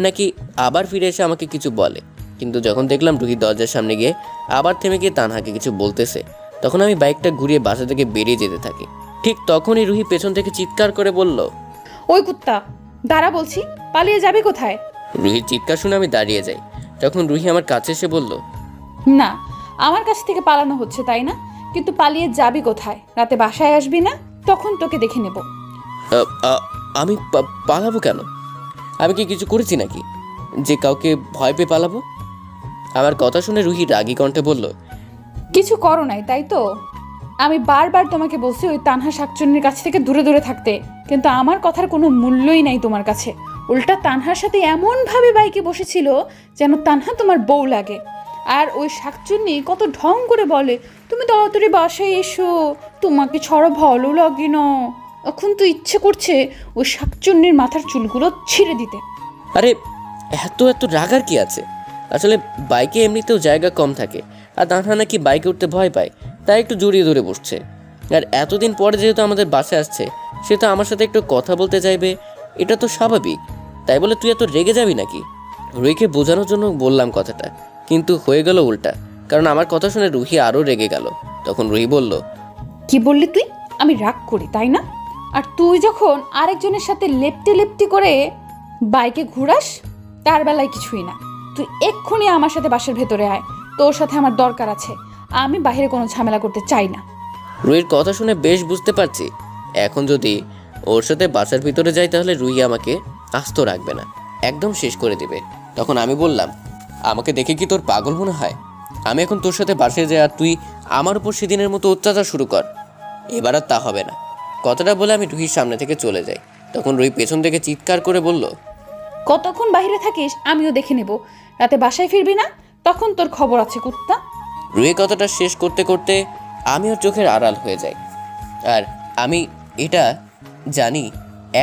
নাকি আবার ফিরে এসে আমাকে কিছু বলে। কিন্তু যখন দেখলাম রুহি দরজার সামনে গিয়ে আবার থেমে গিয়ে তানহাকে কিছু বলতেছে, তখন আমি বাইকটা ঘুরিয়ে বাসা থেকে বেরিয়ে যেতে থাকি। ঠিক তখনই রুহি পেছন থেকে চিৎকার করে বলল, ওই কুত্তা দাঁড়া বলছি, পালিয়ে যাবে কোথায়? রুহির চিৎকার শুনে আমি দাঁড়িয়ে যাই। তখন রুহি আমার কাছে এসে বলল, না, আমার কাছ থেকে পালানো হচ্ছে তাই না, কিন্তু পালিয়ে যাবি কোথায়? রাতে বাসায় আসবি না? তখন তোকে দেখে নেব। আমি পালাবো কেন? আমি কি কিছু করেছি নাকি যে কাউকে ভয় পেয়ে পালাবো? আমার কথা শুনে রুহি রাগী কণ্ঠে বলল, কিছু করো নাই তাই তো? আমি বারবার তোমাকে বলছি ওই তানহা শাকচুন্নির কাছ থেকে দূরে দূরে থাকতে, কিন্তু আমার কথার কোনো মূল্যই নাই তোমার কাছে। উল্টা তানহার সাথে এমনভাবে বাইকে বসেছিল যেন তানহা তোমার বউ লাগে। আর ওই শাকচুন্নি কত ঢং করে বলে, তুমি তাড়াতাড়ি বাসায় এসো, তোমাকে ছাড়া ভালো লাগে না। এখন তো ইচ্ছে করছে ওই শাকচুন্নির মাথার চুলগুলো ছিঁড়ে দিতে। আরে এত রাগার কি আছে? আসলে বাইকে এমনিতেও জায়গা কম থাকে, আর তানহা নাকি বাইকে উঠতে ভয় পায়, তাই একটু জড়িয়ে ধরে বসছে। আর এতদিন পরে যেহেতু আমাদের বাসে আসছে, সে তো আমার সাথে একটু কথা বলতে চাইবে, এটা তো স্বাভাবিক। তাই বলে তুই এত রেগে যাবি নাকি? রুহিকে বোঝানোর জন্য বললাম কথাটা, কিন্তু হয়ে গেল উল্টা, কারণ আমার কথা শুনে রুহি আরও রেগে গেল। তখন রুহি বলল, কি বললি তুই? আমি রাগ করি তাই না? আর তুই যখন আরেকজনের সাথে লেপটে লেপটি করে বাইকে ঘুরাস, তার বেলায় কিছুই না। তুই এক্ষুনি আমার সাথে বাসার ভেতরে আয়, তোর সাথে আমার দরকার আছে, আমি বাইরে কোনো ঝামেলা করতে চাই না। রুহির কথা শুনে বেশ বুঝতে পারছি এখন যদি ওর সাথে বাসার ভিতরে যাই তাহলে রুহি আমাকে আস্ত রাখবে না, একদম শেষ করে দেবে। তখন আমি বললাম, আমাকে দেখে কি তোর পাগল মনে হয়? আমি এখন তোর সাথে বাসায় যাই আর তুই আমার উপর সেদিনের মতো অত্যাচার শুরু কর, এবার আর তা হবে না। কথাটা বলে আমি রুহির সামনে থেকে চলে যাই। তখন রুহি পেছন থেকে চিৎকার করে বলল, কতক্ষণ বাইরে থাকিস আমিও দেখে নেব, রাতে বাসায় ফিরবি না, তখন তোর খবর আছে কুত্তা। রুহি কথাটা শেষ করতে করতে আমি ওর চোখের আড়াল হয়ে যাই। আর আমি এটা জানি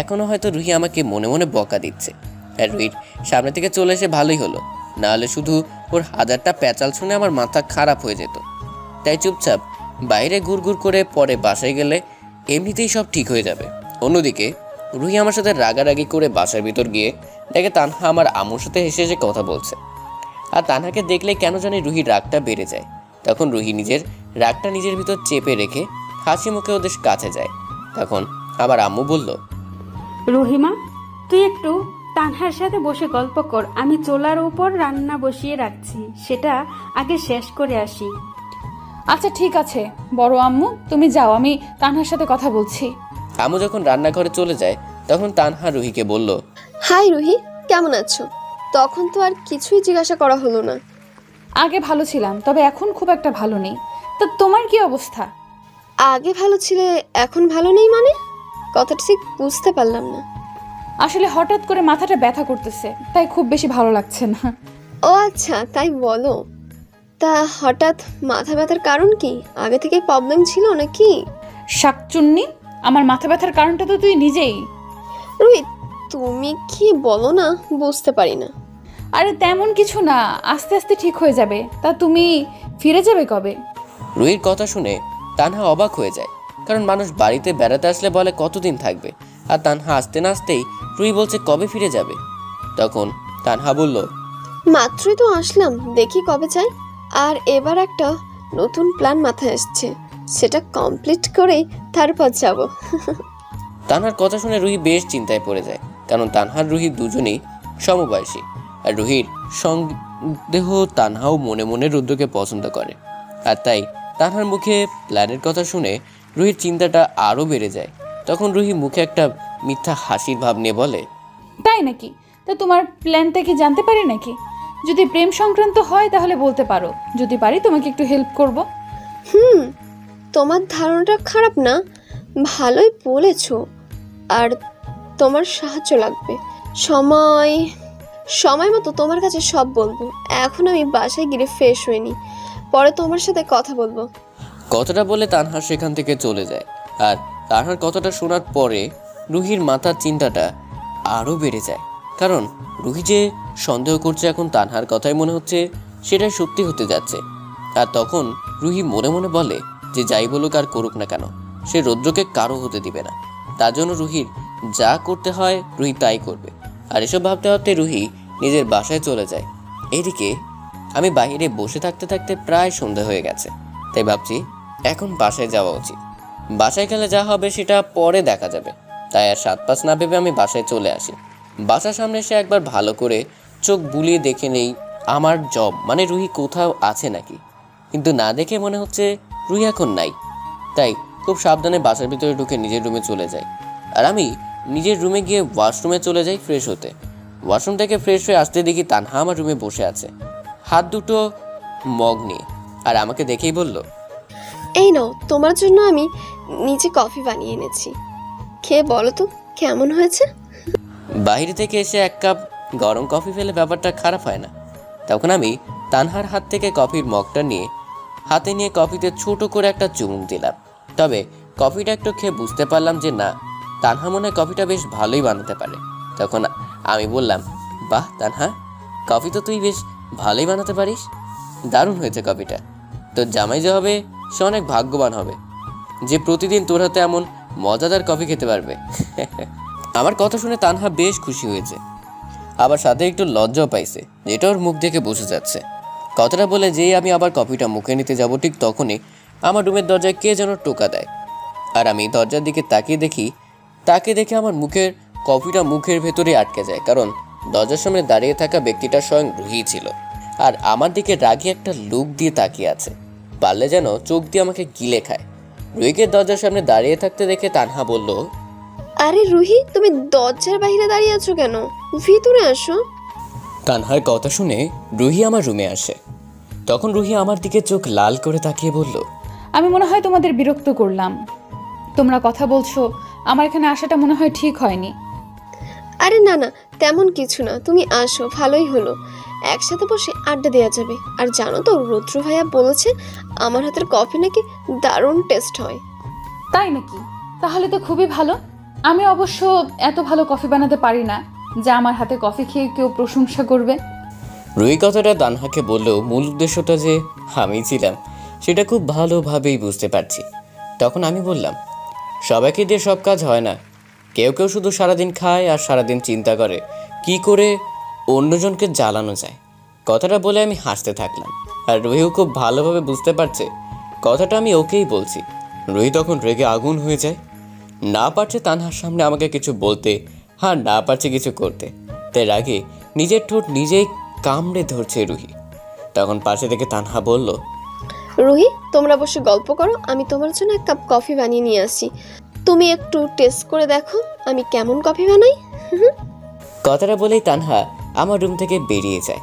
এখনও হয়তো রুহি আমাকে মনে মনে বকা দিচ্ছে। আর রুহির সামনে থেকে চলে এসে ভালোই হলো, নাহলে শুধু ওর হাজারটা প্যাচাল শুনে আমার মাথা খারাপ হয়ে যেত। তাই চুপচাপ বাইরে ঘুরঘুর করে পরে বাসায় গেলে এমনিতেই সব ঠিক হয়ে যাবে। অন্যদিকে রুহি আমার সাথে রাগারাগি করে বাসার ভিতর গিয়ে দেখে তানহা আমার আম্মুর সাথে হেসে হেসে কথা বলছে। আর তানহাকে দেখলে কেন জানি রুহির রাগটা বেড়ে যায়। তখন রুহি নিজের রাগটা নিজের ভিতর চেপে রেখে হাসি মুখে ওদের কাছে যায়। তখন আমার আম্মু বলল, রহিমা তুই একটু তানহার সাথে বসে গল্প কর, আমি চুলার উপর রান্না বসিয়ে রাখছি, সেটা আগে শেষ করে আসি। আচ্ছা ঠিক আছে বড় আম্মু, তুমি যাও, আমি তানহার সাথে কথা বলছি। আম্মু যখন রান্নাঘরে চলে যায় তখন তানহা রুহিকে বলল, হাই রুহি, কেমন আছো? তখন তো আর কিছুই জিজ্ঞাসা করা হলো না। আগে ভালো ছিলাম, তবে এখন খুব একটা ভালো নেই। তা তোমার কি অবস্থা? আগে ভালো ছিলে, এখন ভালো নেই মানে? কথাটা ঠিক বুঝতে পারলাম না। আসলে হঠাৎ করে মাথাটা ব্যথা করতেছে, তাই খুব বেশি ভালো লাগছে না। ও আচ্ছা, তাই বলো। তা হঠাৎ মাথা ব্যথার কারণ কি? আগে থেকে প্রবলেম ছিল নাকি? শাকচুন্নি, আমার মাথা ব্যথার কারণটা তো তুই নিজেই। রুহি, তুমি কি বলো না বুঝতে পারি না। আরে তেমন কিছু না, আস্তে আস্তে ঠিক হয়ে যাবে। তা তুমি ফিরে যাবে কবে? রুহির কথা শুনে তানহা অবাক হয়ে যায়, কারণ মানুষ বাড়িতে বেড়াতে আসলে বলে কতদিন থাকবে, আর তানহা আসতে না আসতেই রুহি বলছে কবে ফিরে যাবে। তখন তানহা বলল, মাত্রই তো আসলাম, দেখি কবে চাই। আর এবার একটা নতুন প্ল্যান মাথায় আসছে, সেটা কমপ্লিট করেই তারপর যাব। তানহার কথা শুনে রুহি বেশ চিন্তায় পড়ে যায়, কারণ তানহার রুহি দুজনেই সমবয়সী, আর রুহির সন্দেহ তানহাও মনে মনে রুদ্রকে পছন্দ করে। আর তাই তানহার মুখে প্ল্যানের কথা শুনে রুহির চিন্তাটা আরও বেড়ে যায়। তখন রুহি মুখে একটা মিথ্যা হাসির ভাব নিয়ে বলে, তাই নাকি? তা তোমার প্ল্যানটা কি জানতে পারি নাকি? যদি প্রেম সংক্রান্ত হয় তাহলে বলতে পারো, যদি পারি তোমাকে একটু হেল্প করব। তোমার ধারণাটা খারাপ না, ভালোই বলেছো। আর তোমার সাহায্য লাগবে। সময় সময় মতো তোমার কাছে সব বলবো। এখন আমি বাসায় গিয়ে ফ্রেশ হয়ে নি, পরে তোমার সাথে কথা বলবো। কথাটা বলে তানহা সেখান থেকে চলে যায়। আর তানহার কথাটা শোনার পরে রুহির মাথার চিন্তাটা আরও বেড়ে যায়, কারণ রুহি যে সন্দেহ করছে এখন তানহার কথাই মনে হচ্ছে সেটাই সত্যি হতে যাচ্ছে। আর তখন রুহি মনে মনে বলে যে যাই বলুক আর করুক না কেন, সে রৌদ্রকে কারো হতে দিবে না। তার জন্য রুহির যা করতে হয় রুহি তাই করবে। আর এসব ভাবতে ভাবতে রুহি নিজের বাসায় চলে যায়। এদিকে আমি বাইরে বসে থাকতে থাকতে প্রায় সন্ধ্যা হয়ে গেছে, তাই ভাবছি এখন বাসায় যাওয়া উচিত। বাসায় গেলে যা হবে সেটা পরে দেখা যাবে, তাই আর সাত পাঁচ না ভেবে আমি বাসায় চলে আসি। বাসার সামনে এসে একবার ভালো করে চোখ বুলিয়ে দেখে নেই আমার জব মানে রুহি কোথাও আছে নাকি, কিন্তু না দেখে মনে হচ্ছে রুহি এখন নাই। তাই খুব সাবধানে বাসার ভিতরে ঢুকে নিজের রুমে চলে যাই। আর আমি নিজের রুমে গিয়ে ওয়াশরুমে চলে যাই ফ্রেশ হতে। ওয়াশরুম থেকে ফ্রেশ হয়ে আসতে দেখি তানহা আমার রুমে বসে আছে, হাত দুটো মগ নিয়ে, আর আমাকে দেখেই বলল, এই নাও, তোমার জন্য আমি নিজে কফি বানিয়ে এনেছি, খেয়ে বলো তো কেমন হয়েছে। বাইরে থেকে এসে এক কাপ গরম কফি ফেলে ব্যাপারটা খারাপ হয় না। তখন আমি তানহার হাত থেকে কফির মগটা নিয়ে হাতে নিয়ে কফিতে ছোট করে একটা চুমুক দিলাম। তবে কফিটা একটু খেয়ে বুঝতে পারলাম যে না, তানহা মনে হয় কফিটা বেশ ভালোই বানাতে পারে। তখন আমি বললাম, বাহ তানহা, কফি তো তুই বেশ ভালোই বানাতে পারিস, দারুণ হয়েছে কফিটা। তোর জামাই যে হবে সে অনেক ভাগ্যবান হবে যে প্রতিদিন তোর হাতে এমন মজাদার কফি খেতে পারবে। আমার কথা শুনে তানহা বেশ খুশি হয়েছে, আবার সাথে একটু লজ্জাও পাইছে, যেটা ওর মুখ দেখে বোঝা যাচ্ছে। কথাটা বলে যেই আমি আবার কফিটা মুখে নিতে যাব ঠিক তখনই আমার রুমের দরজায় কে যেন টোকা দেয়। আর আমি দরজার দিকে তাকিয়ে দেখি, তাকে দেখে আমার কফিটা মুখের ভেতরে আটকে যায়, কারণ দরজার সামনে দাঁড়িয়ে থাকা ব্যক্তিটা স্বয়ং রুহি ছিল। আর আমার দিকে রাগি একটা লুক দিয়ে তাকিয়ে আছে, পারলে যেন চোখ দিয়ে আমাকে গিলে খায়। রুহিকে দরজার সামনে দাঁড়িয়ে থাকতে দেখে তানহা বলল, আরে রুহি, তুমি দরজার বাইরে দাঁড়িয়ে আছো কেন? ভিতরে আসো। তানহার কথা শুনে রুহি আমার রুমে আসে। তখন রুহি আমার দিকে চোখ লাল করে তাকিয়ে বলল, আমি মনে হয় তোমাদের বিরক্ত করলাম, তোমরা কথা বলছো, আমার এখানে আসাটা মনে হয় ঠিক হয়নি। আরে না না, তেমন কিছু না, তুমি আসো, ভালোই হলো, একসাথে বসে আড্ডা দেওয়া যাবে। আর জানো তো, রুদ্র ভাইয়া বলেছে আমার হাতের কফি নাকি দারুণ টেস্ট হয়। তাই নাকি? তাহলে তো খুবই ভালো। আমি অবশ্য এত ভালো কফি বানাতে পারি না যা আমার হাতে কফি খেয়ে কেউ প্রশংসা করবে। রুহি কথাটা তানহাকে বললেও মূল উদ্দেশ্যটা যে আমি ছিলাম সেটা খুব ভালোভাবেই বুঝতে পারছি। তখন আমি বললাম, সবাইকে দিয়ে সব কাজ হয় না, কেউ কেউ শুধু সারাদিন খায় আর সারাদিন চিন্তা করে কি করে অন্যজনকে জ্বালানো যায়। কথাটা বলে আমি হাসতে থাকলাম, আর রুহিও খুব ভালোভাবে বুঝতে পারছে কথাটা আমি ওকেই বলছি। রুহি তখন রেগে আগুন হয়ে যায়, না পারছে তানহার সামনে আমাকে কিছু বলতে, আর না পারছে কিছু করতে, তাই রাগে নিজের ঠোঁট নিজেই কামড়ে ধরছে রুহি। তখন পাশে থেকে তানহা বলল, রুহি, তোমরা বসে গল্প করো, আমি তোমার জন্য এক কাপ কফি বানিয়ে নিয়ে আসি। তুমি একটু টেস্ট করে দেখো আমি কেমন কফি বানাই। কথাটা বলেই তানহা আমার রুম থেকে বেরিয়ে যায়।